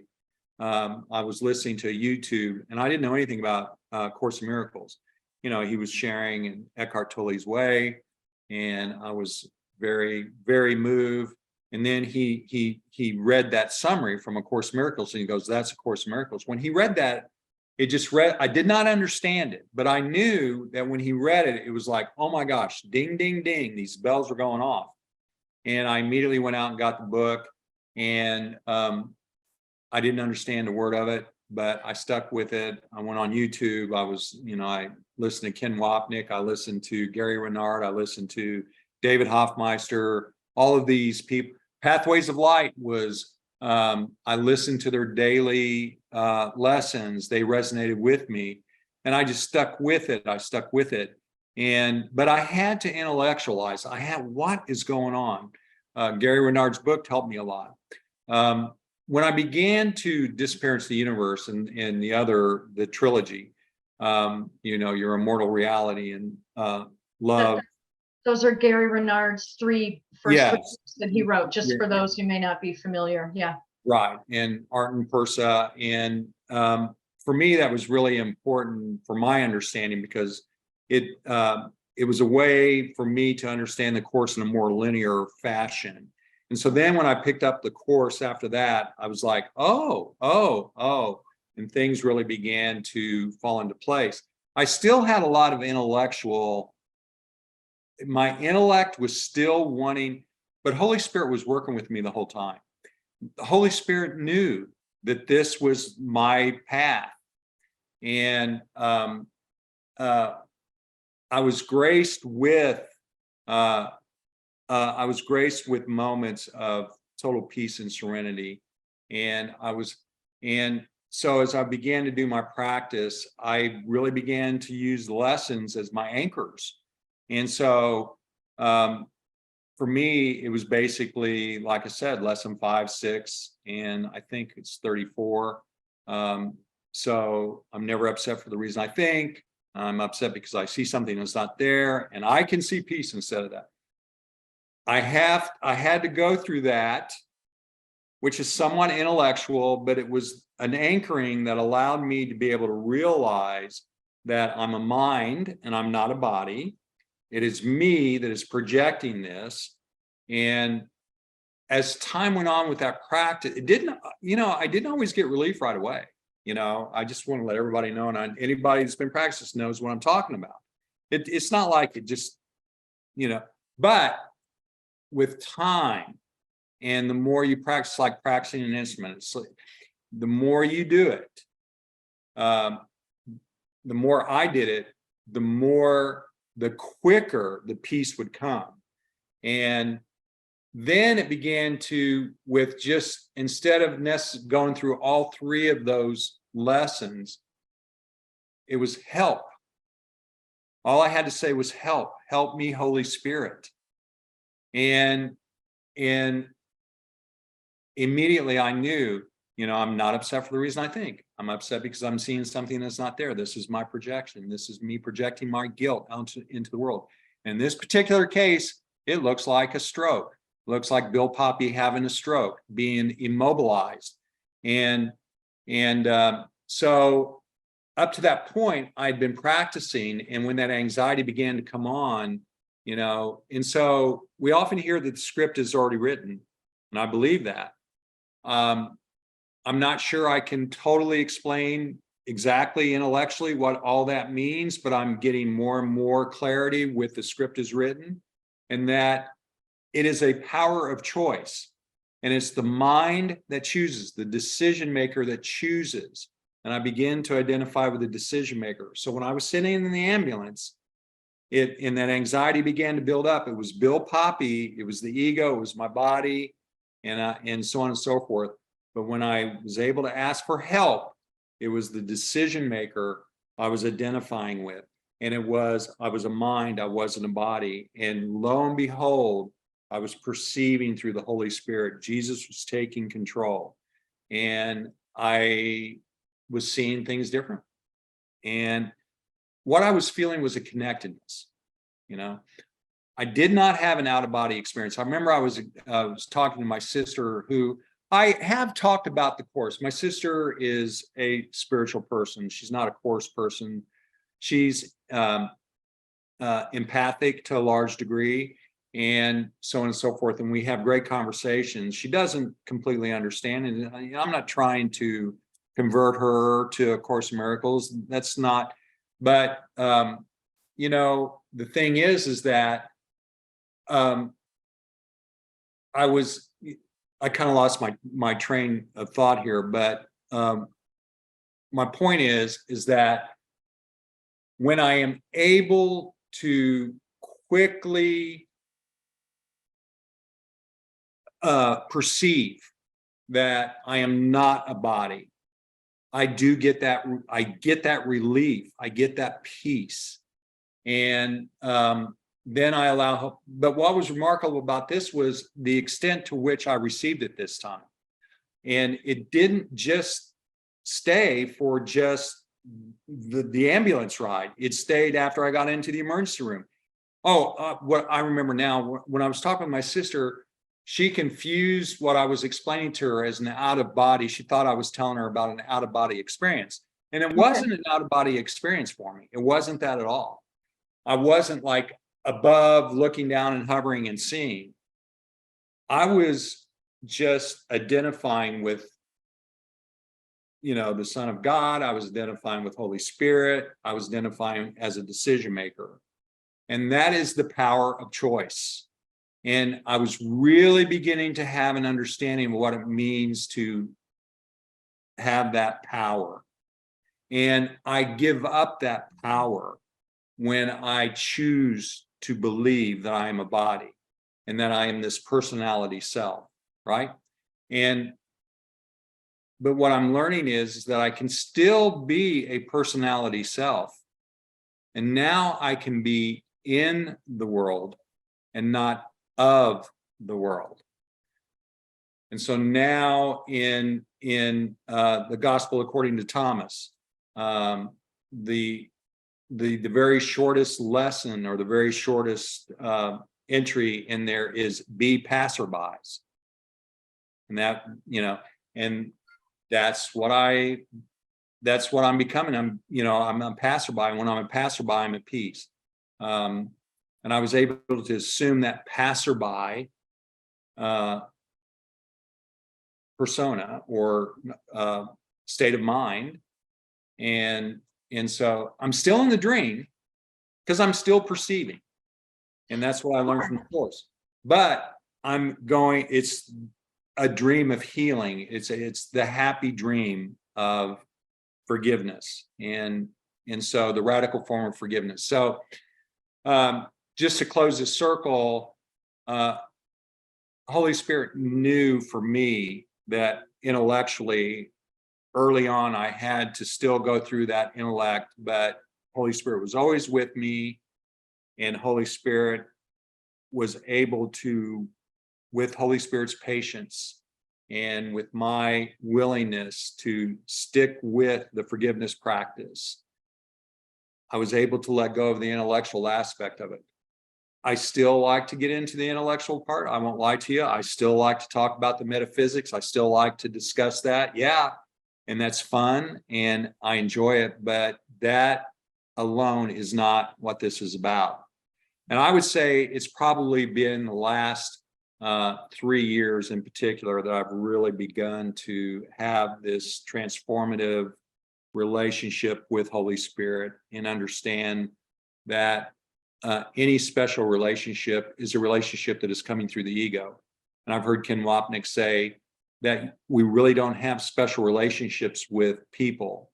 I was listening to YouTube, and I didn't know anything about Course in Miracles. You know, he was sharing in Eckhart Tolle's way, and I was very, very moved. And then he read that summary from A Course in Miracles, and he goes, "That's A Course in Miracles." When he read that, I did not understand it, but I knew that when he read it, it was like, oh my gosh, ding, ding, ding, these bells were going off. And I immediately went out and got the book, and I didn't understand a word of it, but I stuck with it. I went on YouTube. I listened to Ken Wapnick. I listened to Gary Renard. I listened to David Hoffmeister, all of these people. Pathways of Light was, I listened to their daily lessons. They resonated with me, and I just stuck with it. But I had to intellectualize. What is going on? Gary Renard's book helped me a lot. When I began to Disappearance of the Universe and the trilogy, Your Immortal Reality and Love. Those are Gary Renard's first three Yes. books that he wrote, just Yeah. for those who may not be familiar. Yeah. Right. And art and Persa. And for me, that was really important for my understanding, because it was a way for me to understand the course in a more linear fashion. And so then when I picked up the course after that, I was like, oh, and things really began to fall into place. I still had a lot of my intellect was still wanting, but Holy Spirit was working with me the whole time. The Holy Spirit knew that this was my path. And I was graced with moments of total peace and serenity. And so as I began to do my practice, I really began to use lessons as my anchors. And so for me, it was basically, like I said, lesson 5, 6, and I think it's 34. So I'm never upset for the reason I think. I'm upset because I see something that's not there, and I can see peace instead of that. I had to go through that, which is somewhat intellectual, but it was an anchoring that allowed me to be able to realize that I'm a mind and I'm not a body. It is me that is projecting this. And as time went on with that practice, I didn't always get relief right away. I just want to let everybody know, and anybody that's been practicing knows what I'm talking about. It's not like it just, but with time, and the more you practice, like practicing an instrument, it's like, the more you do it, the more I did it, the quicker the peace would come. And then it began to, with just, instead of going through all 3 of those lessons, it was help. All I had to say was help me, Holy Spirit. And immediately I knew, I'm not upset for the reason I think. I'm upset because I'm seeing something that's not there. This is my projection. This is me projecting my guilt out into the world. In this particular case, it looks like a stroke. Looks like Bill Poppa having a stroke, being immobilized. And so up to that point, I'd been practicing. And when that anxiety began to come on, and so we often hear that the script is already written. And I believe that. I'm not sure I can totally explain exactly intellectually what all that means, but I'm getting more and more clarity with the script is written, and that it is a power of choice. And it's the mind that chooses, the decision maker that chooses. And I begin to identify with the decision maker. So when I was sitting in the ambulance, and that anxiety began to build up, it was Bill Poppa, it was the ego, it was my body, and so on and so forth. But when I was able to ask for help, it was the decision maker I was identifying with. And I was a mind, I wasn't a body. And lo and behold, I was perceiving through the Holy Spirit. Jesus was taking control. And I was seeing things different. And what I was feeling was a connectedness. I did not have an out-of-body experience. I remember I was talking to my sister, who I have talked about the course. My sister is a spiritual person. She's not a course person. She's empathic to a large degree, and so on and so forth. And we have great conversations. She doesn't completely understand, and I'm not trying to convert her to A Course in Miracles. That's not. But the thing is that I kind of lost my train of thought here, but my point is that when I am able to quickly perceive that I am not a body, I get that relief, I get that peace. And then I allow help. But what was remarkable about this was the extent to which I received it this time. And it didn't just stay for just the ambulance ride. It stayed after I got into the emergency room. What I remember now, when I was talking with my sister, she confused what I was explaining to her as an out of body. She thought I was telling her about an out of body experience. And it wasn't an out of body experience for me. It wasn't that at all. I wasn't like above looking down and hovering and seeing. I was just identifying with, the Son of God. I was identifying with Holy Spirit. I was identifying as a decision maker. And that is the power of choice. And I was really beginning to have an understanding of what it means to have that power. And I give up that power when I choose to believe that I am a body and that I am this personality self, right? But what I'm learning is that I can still be a personality self. And now I can be in the world and not of the world. And so now in the Gospel according to Thomas, the very shortest lesson, or the very shortest entry in there is be passerbys. And that, and that's what I'm becoming. I'm a passerby. When I'm a passerby, I'm at peace. And I was able to assume that passerby persona or state of mind. And so I'm still in the dream because I'm still perceiving. And that's what I learned from the course. But it's a dream of healing. It's the happy dream of forgiveness. And so the radical form of forgiveness. So just to close the circle, Holy Spirit knew for me that intellectually, early on, I had to still go through that intellect, but Holy Spirit was always with me, and Holy Spirit was able to, with Holy Spirit's patience and with my willingness to stick with the forgiveness practice, I was able to let go of the intellectual aspect of it. I still like to get into the intellectual part. I won't lie to you. I still like to talk about the metaphysics. I still like to discuss that. Yeah. And that's fun and I enjoy it, but that alone is not what this is about. And I would say it's probably been the last 3 years in particular that I've really begun to have this transformative relationship with Holy Spirit and understand that any special relationship is a relationship that is coming through the ego. And I've heard Ken Wapnick say that we really don't have special relationships with people.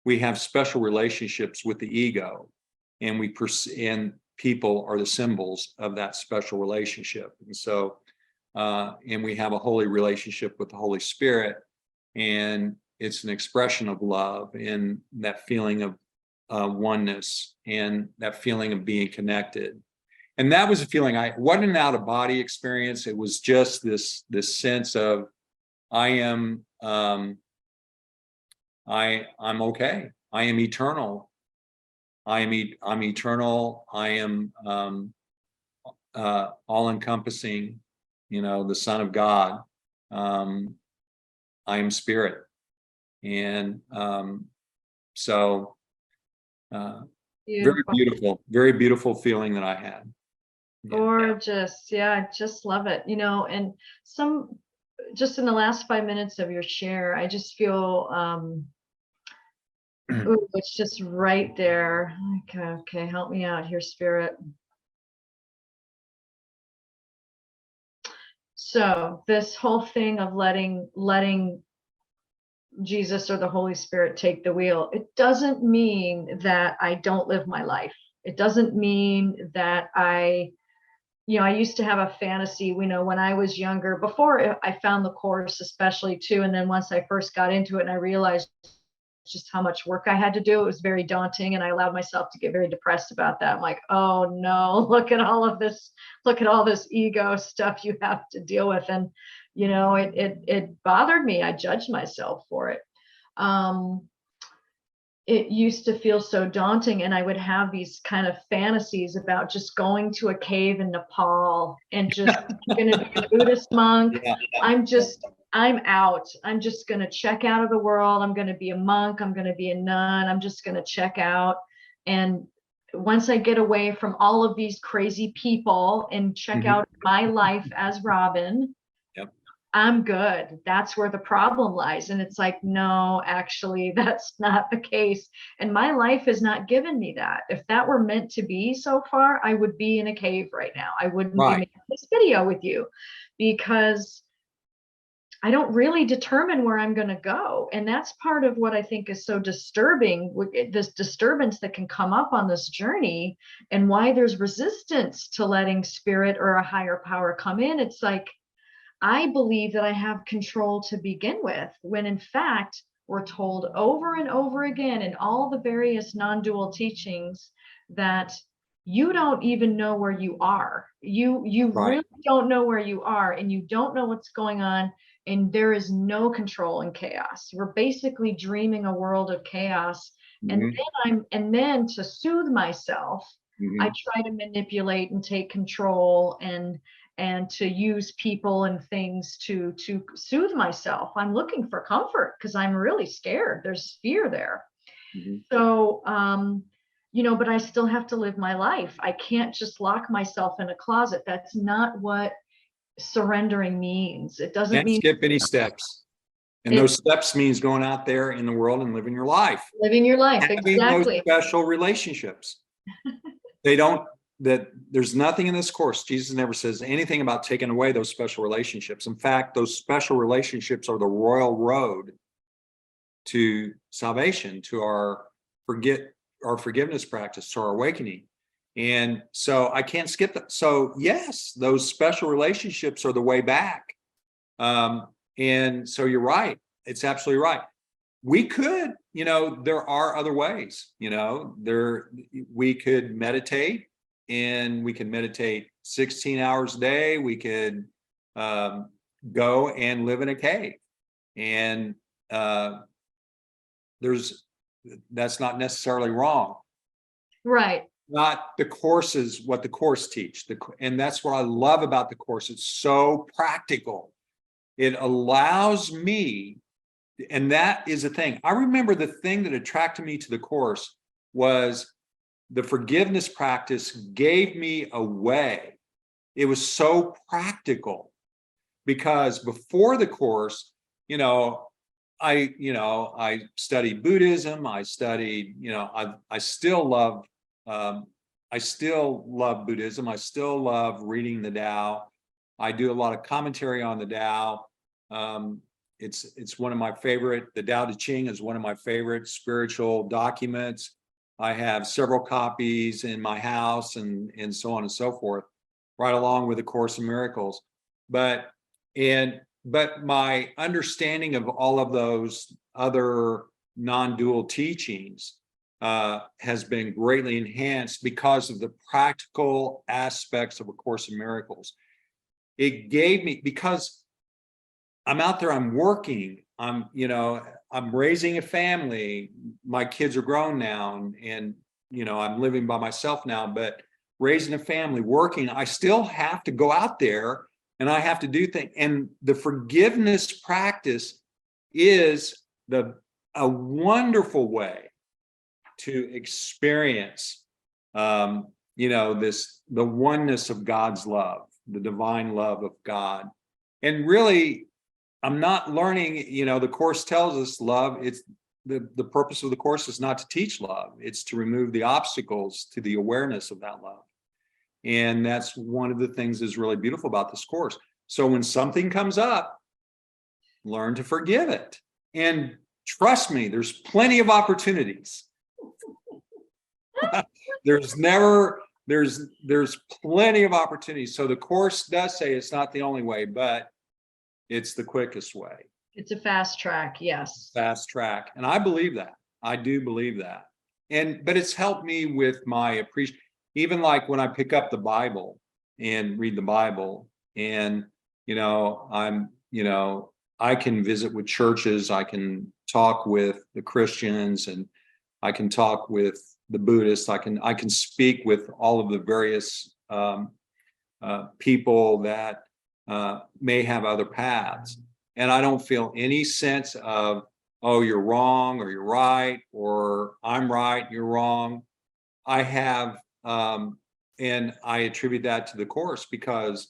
We have special relationships with the ego, and and people are the symbols of that special relationship. And so, and we have a holy relationship with the Holy Spirit, and it's an expression of love and that feeling of oneness and that feeling of being connected. And that was a feeling. I wasn't an out of body experience. It was just this sense of I'm okay. I am eternal. I'm eternal. I am all encompassing, the Son of God. I am spirit. And so very beautiful feeling that I had. Yeah. Gorgeous. Yeah, I just love it. And just in the last 5 minutes of your share, I just feel ooh, it's just right there. Okay, help me out here, Spirit. So this whole thing of letting Jesus or the Holy Spirit take the wheel, it doesn't mean that I don't live my life. It doesn't mean that I used to have a fantasy, when I was younger, before I found the course especially too. And then once I first got into it and I realized just how much work I had to do, it was very daunting. And I allowed myself to get very depressed about that. I'm like, oh no, look at all this ego stuff you have to deal with. And, it bothered me. I judged myself for it. it used to feel so daunting, and I would have these kind of fantasies about just going to a cave in Nepal and just going to be a Buddhist monk. Yeah. I'm out. I'm just going to check out of the world. I'm going to be a monk. I'm going to be a nun. I'm just going to check out. And once I get away from all of these crazy people and check Mhm. out my life as Robin, Yep. I'm good. That's where the problem lies. And it's like, no, actually, that's not the case. And my life has not given me that. If that were meant to be so far, I would be in a cave right now. I wouldn't be Right. making this video with you, because I don't really determine where I'm going to go. And that's part of what I think is so disturbing, this disturbance that can come up on this journey, and why there's resistance to letting spirit or a higher power come in. It's like, I believe that I have control to begin with, when in fact, we're told over and over again in all the various non-dual teachings that you don't even know where you are. You Right. really don't know where you are, and you don't know what's going on, and there is no control in chaos. We're basically dreaming a world of chaos. And Mhm. then to soothe myself, I Mhm. try to manipulate and take control, and to use people and things to soothe myself. I'm looking for comfort because I'm really scared. There's fear there. Mhm. So but I still have to live my life. I can't just lock myself in a closet. That's not what surrendering means. It doesn't Can't mean skip any steps. And it those steps means going out there in the world and living your life, living your life. having those Exactly. special relationships. They don't, that there's nothing in this course. Jesus never says anything about taking away those special relationships. In fact, those special relationships are the royal road to salvation, to our forgiveness practice, to our awakening. And so I can't skip that. So yes, those special relationships are the way back. And so you're right. It's absolutely right. We could, there are other ways, we could meditate, and we can meditate 16 hours a day. We could go and live in a cave. And that's not necessarily wrong. Right. Not the courses, what the course teach. And that's what I love about the course. It's so practical. It allows me, and that is a thing. I remember the thing that attracted me to the course was the forgiveness practice gave me a way. It was so practical, because before the course, I studied Buddhism. I studied, I still love Buddhism. I still love reading the Tao. I do a lot of commentary on the Tao. It's one of my favorite. The Tao Te Ching is one of my favorite spiritual documents. I have several copies in my house, and so on and so forth, right along with the Course in Miracles. But my understanding of all of those other non-dual teachings has been greatly enhanced because of the practical aspects of A Course in Miracles. It gave me, because I'm out there, I'm working, I'm raising a family. My kids are grown now, and I'm living by myself now, but raising a family, working, I still have to go out there, and I have to do things. And the forgiveness practice is a wonderful way to experience, the oneness of God's love, the divine love of God. And really, I'm not learning, the course tells us love. It's the purpose of the course is not to teach love. It's to remove the obstacles to the awareness of that love. And that's one of the things that's really beautiful about this course. So when something comes up, learn to forgive it. And trust me, there's plenty of opportunities. There's plenty of opportunities. So the course does say it's not the only way, but it's the quickest way. It's a fast track. Yes. Fast track. And I believe that. I do believe that. But it's helped me with my appreciation. Even like when I pick up the Bible and read the Bible, and I can visit with churches, I can talk with the Christians, and I can talk with the Buddhists. I can speak with all of the various people that may have other paths. And I don't feel any sense of, oh, you're wrong or you're right, or I'm right, you're wrong. I have, and I attribute that to the Course because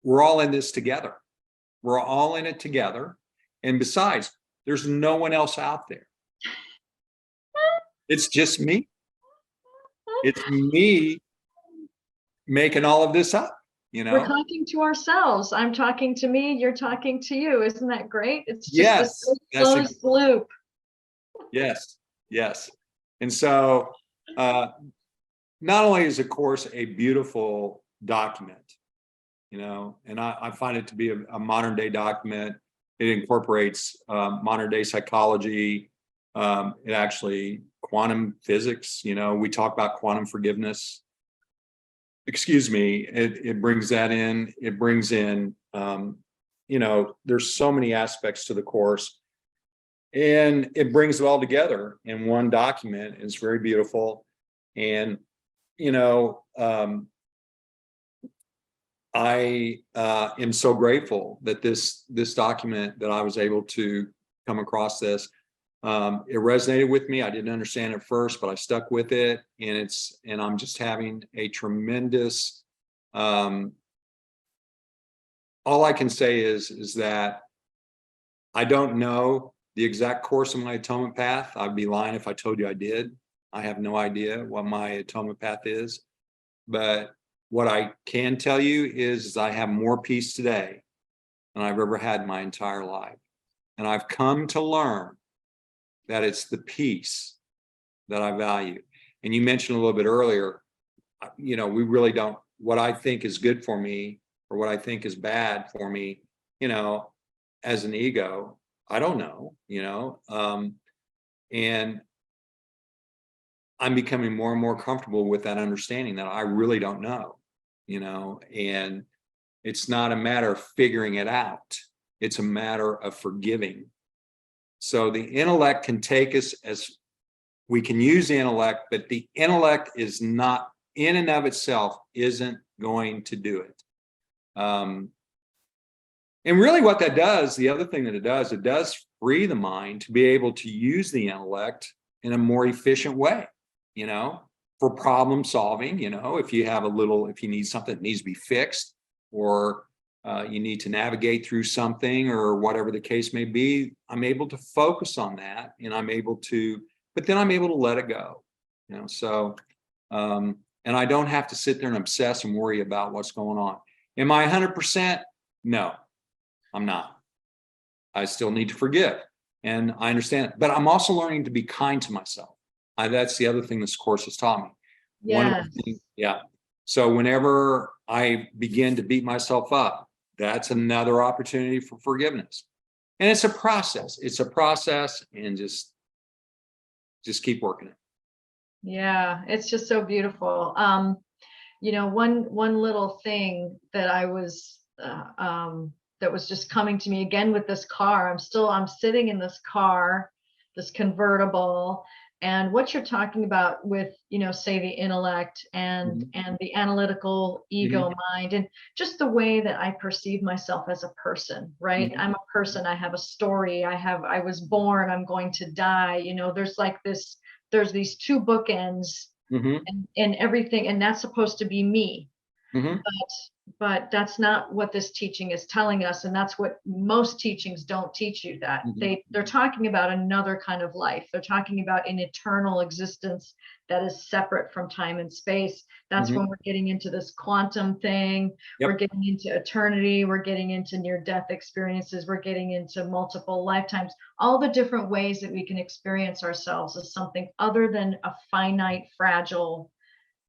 we're all in this together. We're all in it together. And besides, there's no one else out there. It's just me. It's me making all of this up, you know? We're talking to ourselves. I'm talking to me, you're talking to you. Isn't that great? It's just Yes, this that's closed loop. yes, yes. And so not only is the Course a beautiful document, you know, and I find it to be a modern day document. It incorporates modern day psychology. It actually quantum physics, you know, we talk about quantum forgiveness. Excuse me, it brings that in. It brings in, you know, there's so many aspects to the Course, and it brings it all together in one document. It's very beautiful. And, you know, I am so grateful that this document, that I was able to come across this. It resonated with me. I didn't understand it first, but I stuck with it, and I'm just having a tremendous. All I can say is that I don't know the exact course of my atonement path. I'd be lying if I told you I did. I have no idea what my atonement path is, but what I can tell you is I have more peace today than I've ever had in my entire life. And I've come to learn that it's the peace that I value. And you mentioned a little bit earlier, you know, we really don't, what I think is good for me or what I think is bad for me, you know, as an ego, I don't know, you know, and I'm becoming more and more comfortable with that understanding that I really don't know, you know, and it's not a matter of figuring it out. It's a matter of forgiving. So the intellect can take us, as we can use the intellect, but the intellect is not in and of itself isn't going to do it. And really what that does, the other thing that it does free the mind to be able to use the intellect in a more efficient way, you know, for problem solving. You know, if you need something that needs to be fixed, or you need to navigate through something, or whatever the case may be, I'm able to focus on that, and but then I'm able to let it go, you know. So, and I don't have to sit there and obsess and worry about what's going on. Am I 100%? No, I'm not. I still need to forgive, and I understand it, but I'm also learning to be kind to myself. That's the other thing this course has taught me. Yes. Yeah. So whenever I begin to beat myself up, that's another opportunity for forgiveness. And it's a process. And just keep working it. Yeah, it's just so beautiful. You know, one little thing that I was that was just coming to me again with this car. I'm sitting in this car, this convertible, and what you're talking about with, you know, say the intellect and the analytical ego mind, and just the way that I perceive myself as a person, right? I'm a person, I have a story, I was born, I'm going to die, you know, there's these two bookends and everything, and that's supposed to be me. But that's not what this teaching is telling us, and that's what most teachings don't teach you. That they're talking about another kind of life. They're talking about an eternal existence that is separate from time and space. That's when we're getting into this quantum thing. We're getting into eternity. We're getting into near-death experiences. We're getting into multiple lifetimes. All the different ways that we can experience ourselves as something other than a finite, fragile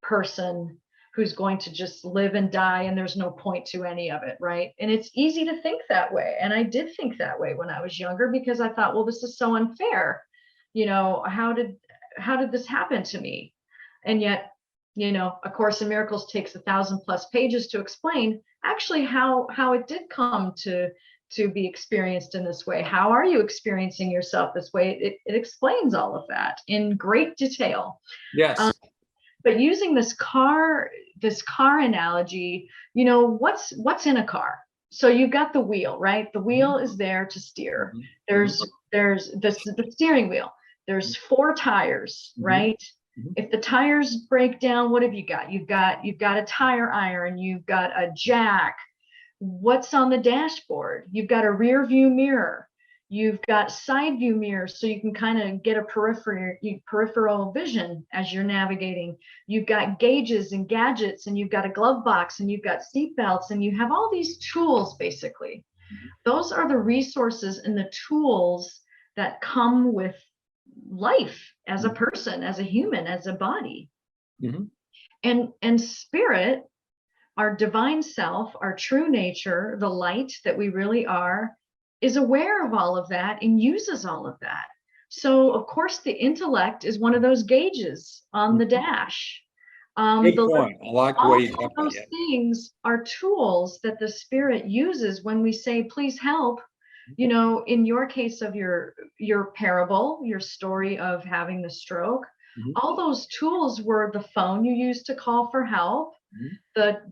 person who's going to just live and die, and there's no point to any of it, right? And it's easy to think that way, and I did think that way when I was younger, because I thought, well, this is so unfair, you know, how did this happen to me? And yet, you know, A Course in Miracles takes 1,000+ pages to explain actually how it did come to to be experienced in this way? How are you experiencing yourself this way? It explains all of that in great detail. Yes. But using this car analogy, you know, what's in a car? So you've got the wheel, right? The wheel is there to steer. Mhm. There's the steering wheel. There's 4 tires, right? Mhm. If the tires break down, what have you got? You've got a tire iron, you've got a jack. What's on the dashboard? You've got a rear view mirror. You've got side view mirrors, so you can kind of get a peripheral vision as you're navigating. You've got gauges and gadgets, and you've got a glove box, and you've got seat belts, and you have all these tools, basically. Those are the resources and the tools that come with life as a person, as a human, as a body. Mhm. And spirit, our divine self, our true nature, the light that we really are, is aware of all of that and uses all of that. So, of course, the intellect is one of those gauges on the dash. Good point. I like the way All you of talk about those it. things are tools that the spirit uses when we say, please help. You know, in your case of your parable, your story of having the stroke, Mhm. all those tools were the phone you used to call for help, Mhm.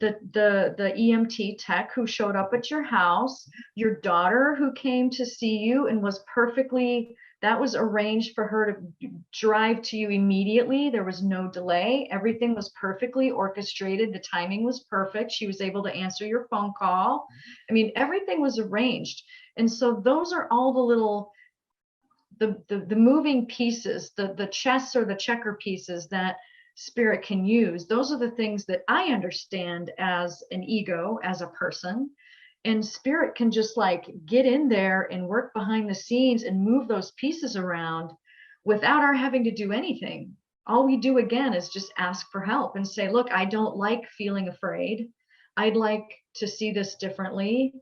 the EMT tech who showed up at your house, your daughter who came to see you and was perfectly, that was arranged for her to drive to you immediately. There was no delay. Everything was perfectly orchestrated. The timing was perfect. She was able to answer your phone call. I mean, everything was arranged. And so those are all the little, the moving pieces, the chess or the checker pieces that spirit can use. Those are the things that I understand as an ego, as a person. And spirit can just like get in there and work behind the scenes and move those pieces around without our having to do anything. All we do again is just ask for help and say, look, I don't like feeling afraid. I'd like to see this differently.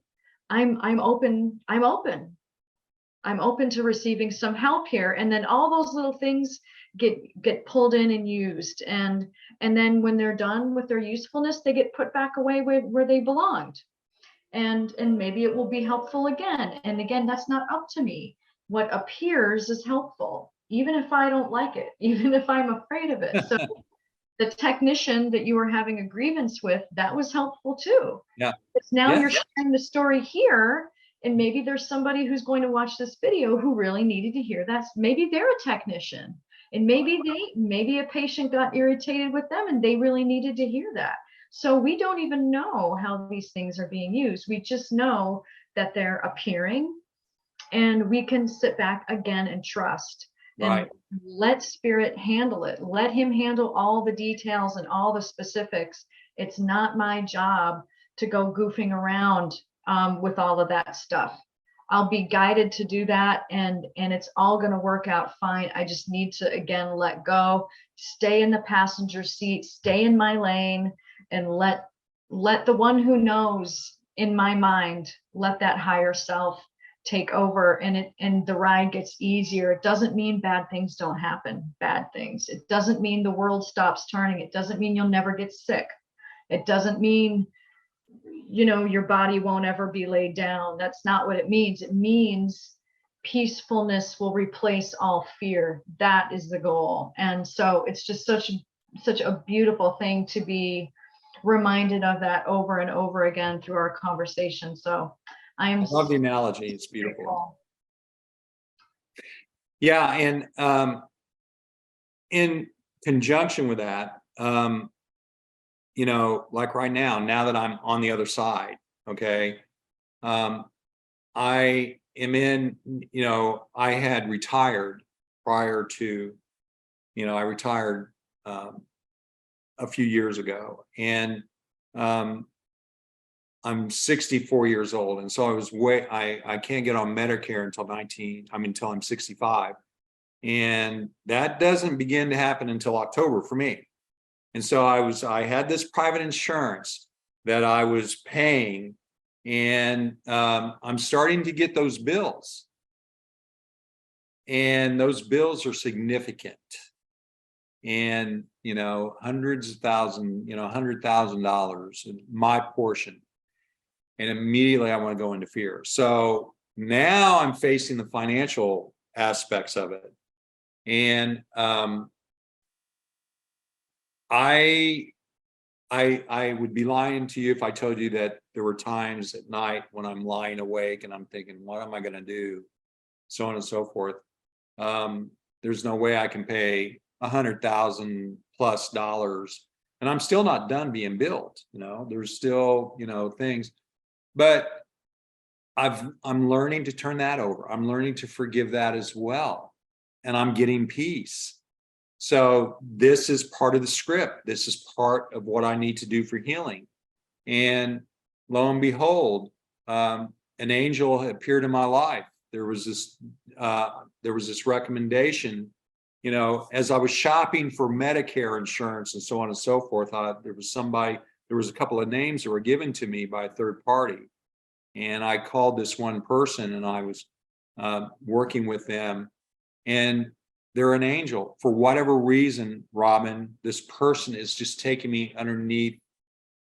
I'm open. I'm open to receiving some help here. And then all those little things get pulled in and used. And then when they're done with their usefulness, they get put back away where they belonged. And maybe it will be helpful again. And again, that's not up to me. What appears is helpful, even if I don't like it, even if I'm afraid of it. So the technician that you were having a grievance with, that was helpful too. Yeah. Because now Yeah. you're sharing the story here, and maybe there's somebody who's going to watch this video who really needed to hear that. Maybe they're a technician, and maybe a patient got irritated with them and they really needed to hear that. So we don't even know how these things are being used. We just know that they're appearing, and we can sit back again and trust and Right. let spirit handle it. Let him handle all the details and all the specifics. It's not my job to go goofing around with all of that stuff. I'll be guided to do that, and it's all going to work out fine. I just need to again let go, stay in the passenger seat, stay in my lane, and let the one who knows in my mind, let that higher self take over, and the ride gets easier. It doesn't mean bad things don't happen, bad things. It doesn't mean the world stops turning. It doesn't mean you'll never get sick. It doesn't mean, you know, your body won't ever be laid down. That's not what it means. It means peacefulness will replace all fear. That is the goal. And so it's just such a beautiful thing to be reminded of that over and over again through our conversation. So I am I love the analogy. It's beautiful. grateful. Yeah. And in conjunction with that, you know, like right now that I'm on the other side, okay, I am in, you know, I had retired prior to, you know, I retired a few years ago, and I'm 64 years old. And so I can't get on Medicare until I'm 65. And that doesn't begin to happen until October for me. And so I had this private insurance that I was paying, and I'm starting to get those bills. And those bills are significant. And, you know, hundreds of thousands, you know, $100,000, my portion. and immediately I want to go into fear. So now I'm facing the financial aspects of it. And I would be lying to you if I told you that there were times at night when I'm lying awake and I'm thinking, what am I going to do? So on and so forth. There's no way I can pay $100,000+ and I'm still not done being built. There's still, things, but I'm learning to turn that over. I'm learning to forgive that as well. And I'm getting peace. So this is part of the script. This is part of what I need to do for healing. And lo and behold, an angel appeared in my life. There was this recommendation, as I was shopping for Medicare insurance and so on and so forth. There was a couple of names that were given to me by a third party. And I called this one person and I was working with them, and they're an angel. For whatever reason, Robin, this person is just taking me underneath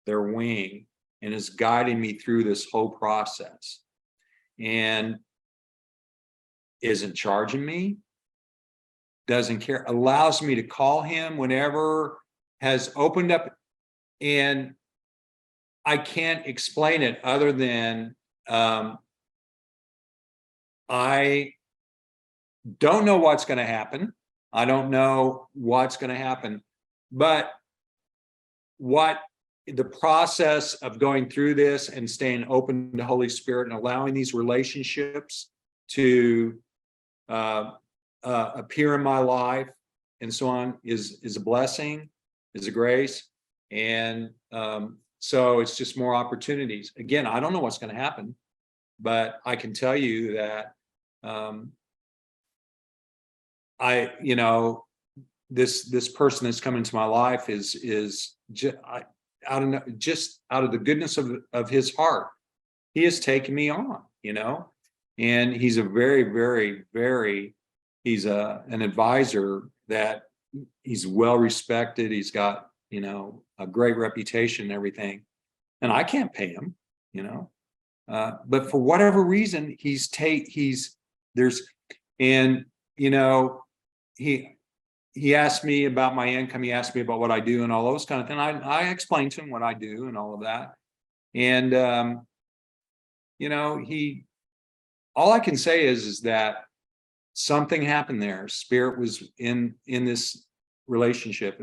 their wing and is guiding me through this whole process, and isn't charging me, doesn't care, allows me to call him whenever, has opened up. And I can't explain it other than I don't know what's going to happen. I don't know what's going to happen, but what the process of going through this and staying open to Holy Spirit and allowing these relationships to appear in my life and so on is a blessing, is a grace. And so it's just more opportunities. Again, I don't know what's going to happen, but I can tell you that this person that's come into my life is just, out of the goodness of his heart, he has taken me on, and he's a very, very, very, he's an advisor that he's well respected. He's got, a great reputation and everything, and I can't pay him, but for whatever reason, he asked me about my income. He asked me about what I do and all those kind of things. I explained to him what I do and all of that. And, all I can say is that something happened there. Spirit was in this relationship.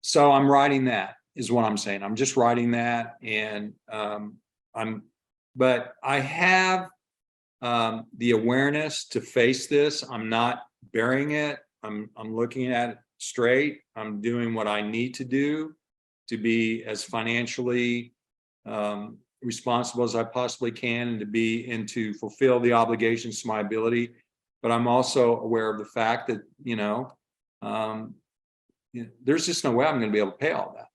So I'm writing that, is what I'm saying. I'm just writing that. And, but I have the awareness to face this. I'm not burying it. I'm looking at it straight. I'm doing what I need to do to be as financially responsible as I possibly can, and to fulfill the obligations to my ability. But I'm also aware of the fact that, there's just no way I'm going to be able to pay all that.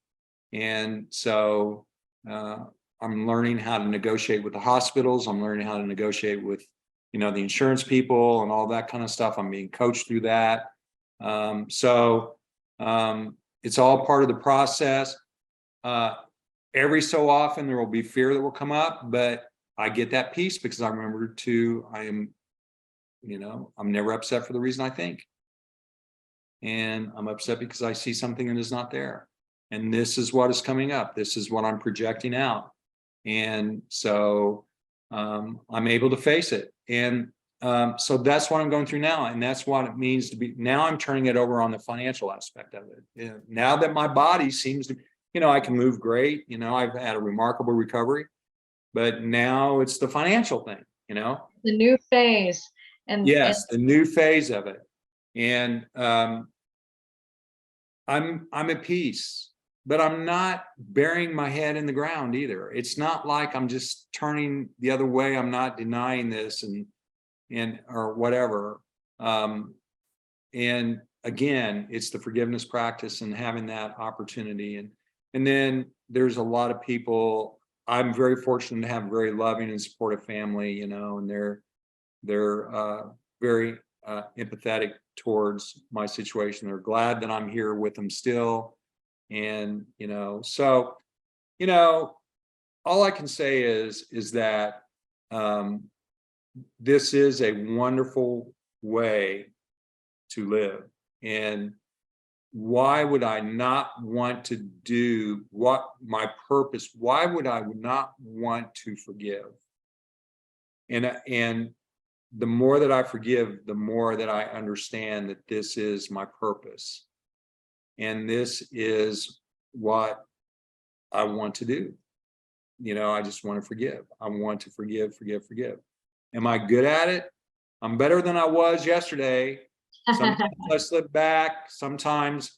And so I'm learning how to negotiate with the hospitals. I'm learning how to negotiate with, the insurance people and all that kind of stuff. I'm being coached through that. So it's all part of the process. Every so often there will be fear that will come up, but I get that peace because I remember I'm never upset for the reason I think. And I'm upset because I see something that is not there. And this is what is coming up. This is what I'm projecting out. And so I'm able to face it. And so that's what I'm going through now. And that's what it means to be. Now I'm turning it over on the financial aspect of it. And now that my body seems to, I can move great. I've had a remarkable recovery, but now it's the financial thing, the new phase. Yes, the new phase of it. And I'm at peace, but I'm not burying my head in the ground either. It's not like I'm just turning the other way. I'm not denying this and or whatever. And again, it's the forgiveness practice and having that opportunity. And then there's a lot of people. I'm very fortunate to have a very loving and supportive family, and they're very empathetic towards my situation. They're glad that I'm here with them still. And, so, all I can say is that this is a wonderful way to live. And why would I not want to do what my purpose? Why would I not want to forgive? And the more that I forgive, the more that I understand that this is my purpose. And this is what I want to do. I just want to forgive. I want to forgive. Am I good at it? I'm better than I was yesterday. Sometimes I slip back, sometimes,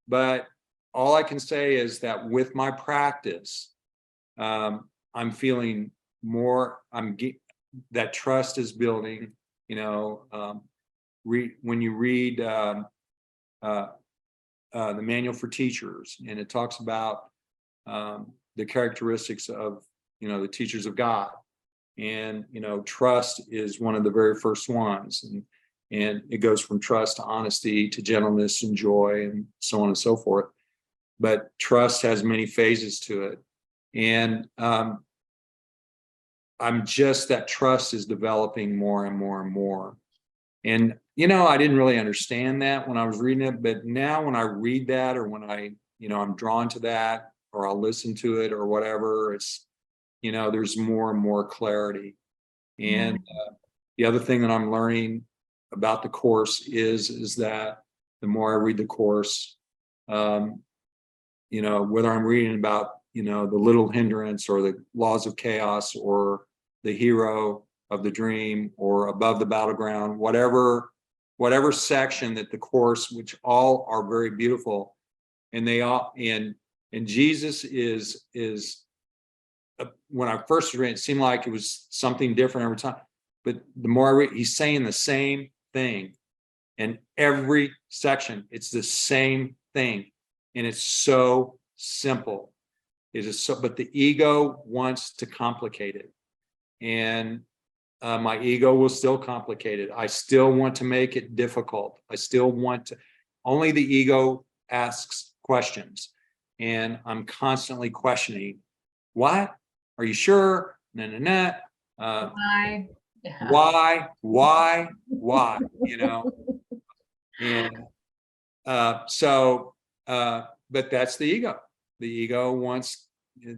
but all I can say is that with my practice, I'm feeling more, that trust is building, when you read the manual for teachers, and it talks about the characteristics of, the teachers of God. And, trust is one of the very first ones. And it goes from trust to honesty to gentleness and joy and so on and so forth. But trust has many phases to it. And I'm just, that trust is developing more and more and more. And, I didn't really understand that when I was reading it, but now when I read that, or when I'm drawn to that, or I'll listen to it or whatever, it's, there's more and more clarity. And the other thing that I'm learning about the course is that the more I read the course, whether I'm reading about, the little hindrance or the laws of chaos or the hero of the dream or above the battleground, whatever section that the course, which all are very beautiful, and they all, and Jesus is when I first read it seemed like it was something different every time, but the more I read, he's saying the same thing in every section. It's the same thing, and it's so simple. It is so, but the ego wants to complicate it, and my ego will still complicate it. I still want to make it difficult. I still want to. Only the ego asks questions, and I'm constantly questioning. What? Are you sure? Why? Yeah. Why? And but that's the ego. The ego wants,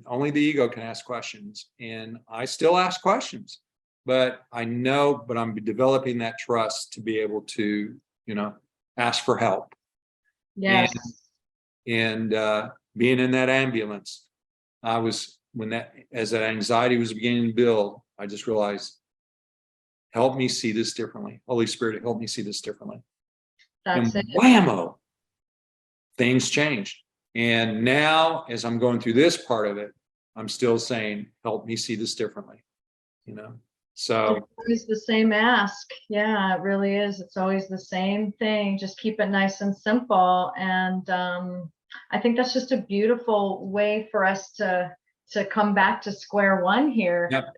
only the ego can ask questions, and I still ask questions, but I'm developing that trust to be able to, ask for help. Yes. And being in that ambulance, as that anxiety was beginning to build, I just realized, help me see this differently. Holy Spirit, help me see this differently. That's and it. whammo, things changed. And now, as I'm going through this part of it, I'm still saying, help me see this differently. So it's always the same ask. Yeah, it really is. It's always the same thing. Just keep it nice and simple. And I think that's just a beautiful way for us to come back to square one here. yep.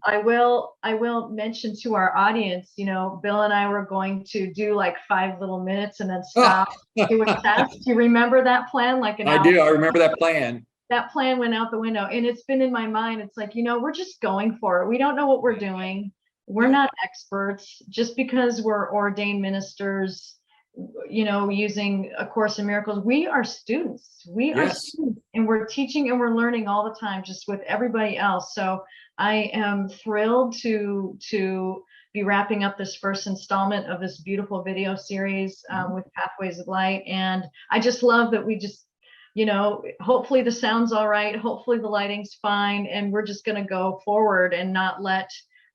I will mention to our audience, Bill and I were going to do like 5 little minutes and then stop, do a test. Do you remember that plan? Like an I do. I remember that plan. That plan went out the window, and it's been in my mind. It's like, we're just going for it. We don't know what we're doing. We're not experts. Just because we're ordained ministers, using A Course in Miracles, we are students. We are students, and we're teaching and we're learning all the time, just with everybody else. So I am thrilled to be wrapping up this first installment of this beautiful video series with Pathways of Light. And I just love that we just, hopefully the sound's all right. Hopefully the lighting's fine. And we're just going to go forward and not let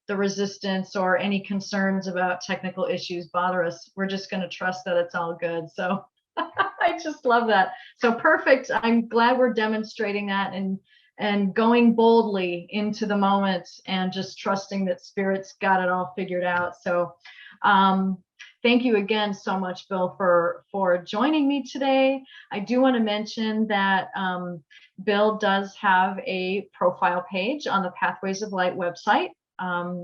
the resistance or any concerns about technical issues bother us. We're just going to trust that it's all good. So I just love that. So perfect. I'm glad we're demonstrating that and going boldly into the moment and just trusting that Spirit's got it all figured out. So thank you again so much, Bill, for joining me today. I do want to mention that Bill does have a profile page on the Pathways of Light website.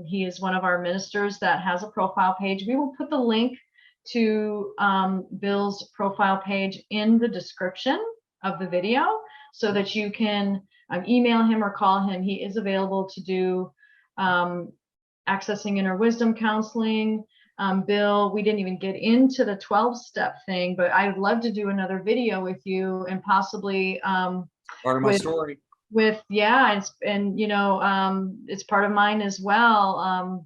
He is one of our ministers that has a profile page. We will put the link to Bill's profile page in the description of the video so that you can email him or call him. He is available to do accessing inner wisdom counseling. Bill, we didn't even get into the 12-step thing, but I would love to do another video with you and possibly Part of my story. And you know, it's part of mine as well.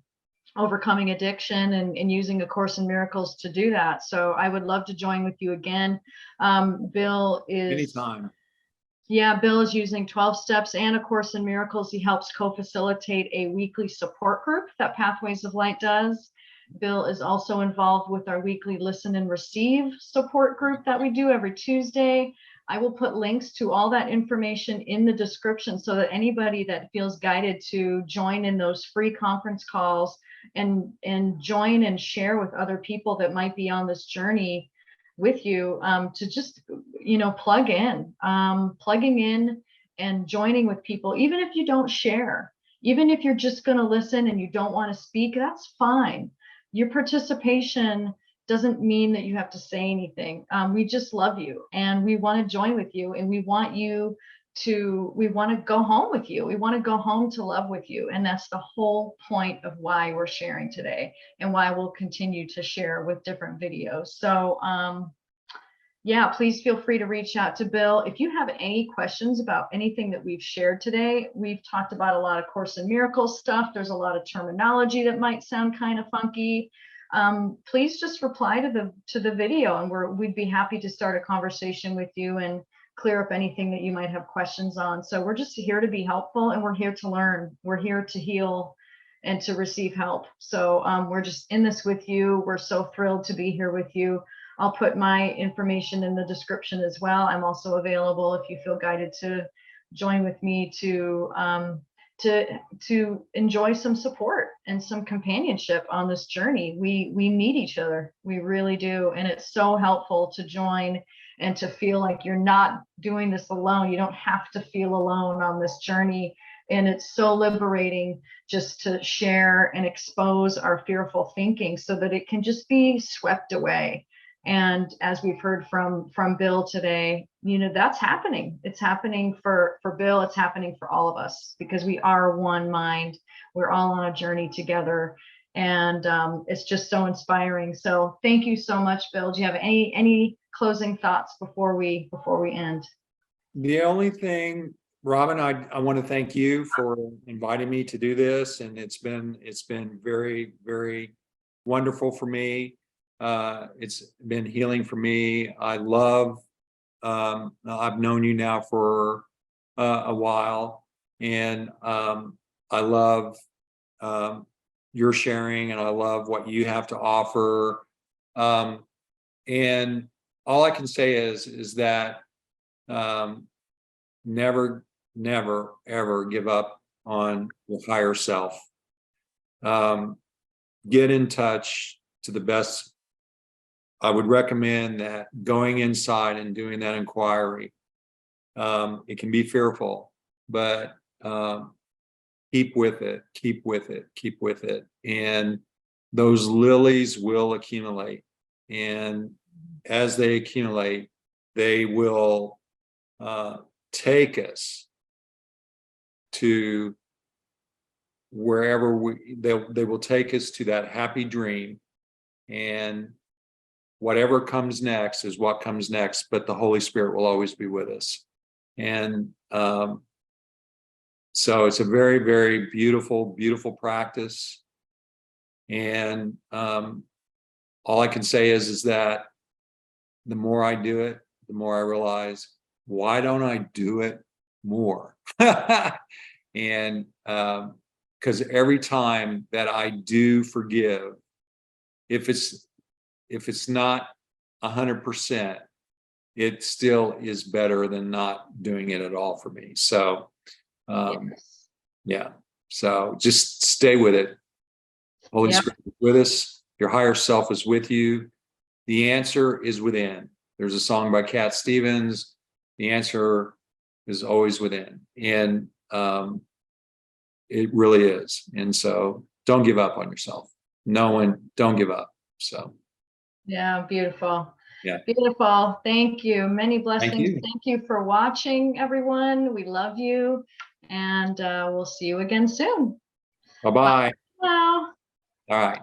Overcoming addiction and using A Course in Miracles to do that. So I would love to join with you again. Bill is Anytime. Yeah, Bill is using 12 steps and A Course in Miracles. He helps co-facilitate a weekly support group that Pathways of Light does. Bill is also involved with our weekly Listen and Receive support group that we do every Tuesday. I will put links to all that information in the description so that anybody that feels guided to join in those free conference calls and join and share with other people that might be on this journey with you, to just, you know, plugging in and joining with people, even if you don't share, even if you're just going to listen and you don't want to speak, that's fine. Your participation doesn't mean that you have to say anything. We just love you and we want to join with you, and we want to go home with you. We want to go home to love with you. And that's the whole point of why we're sharing today and why we'll continue to share with different videos. So, yeah, please feel free to reach out to Bill. If you have any questions about anything that we've shared today, we've talked about a lot of Course in Miracles stuff. There's a lot of terminology that might sound kind of funky. Please just reply to the video, and we'd be happy to start a conversation with you and clear up anything that you might have questions on. So we're just here to be helpful, and we're here to learn. We're here to heal and to receive help. So we're just in this with you. We're so thrilled to be here with you. I'll put my information in the description as well. I'm also available if you feel guided to join with me to enjoy some support and some companionship on this journey. We need each other. We really do. And it's so helpful to join and to feel like you're not doing this alone. You don't have to feel alone on this journey. And it's so liberating just to share and expose our fearful thinking so that it can just be swept away. And as we've heard from Bill today, you know, that's happening. It's happening for Bill. It's happening for all of us because we are one mind. We're all on a journey together. And it's just so inspiring. So thank you so much, Bill. Do you have any closing thoughts before we end? The only thing, Robin, I want to thank you for inviting me to do this. And it's been very, very wonderful for me. It's been healing for me. I love, I've known you now for a while, and I love your sharing, and I love what you have to offer. And all I can say is that never, ever give up on your higher self. Get in touch to the best. I would recommend that going inside and doing that inquiry. It can be fearful, but keep with it. And those lilies will accumulate. And as they accumulate, they will take us to wherever they will take us to that happy dream. And whatever comes next is what comes next, but the Holy Spirit will always be with us. And so it's a very, very beautiful, beautiful practice. And all I can say is that the more I do it, the more I realize, why don't I do it more? And because every time that I do forgive, if it's not 100%, it still is better than not doing it at all for me. So, Yes. yeah. So just stay with it. Holy Spirit is with us. Your higher self is with you. The answer is within. There's a song by Cat Stevens. The answer is always within. And It really is. And so don't give up on yourself. No one, don't give up. So, Yeah, beautiful. yeah. Beautiful. Thank you. Many Thank blessings. you. Thank you for watching, everyone. We love you. And we'll see you again soon. Bye Bye-bye. now. All right.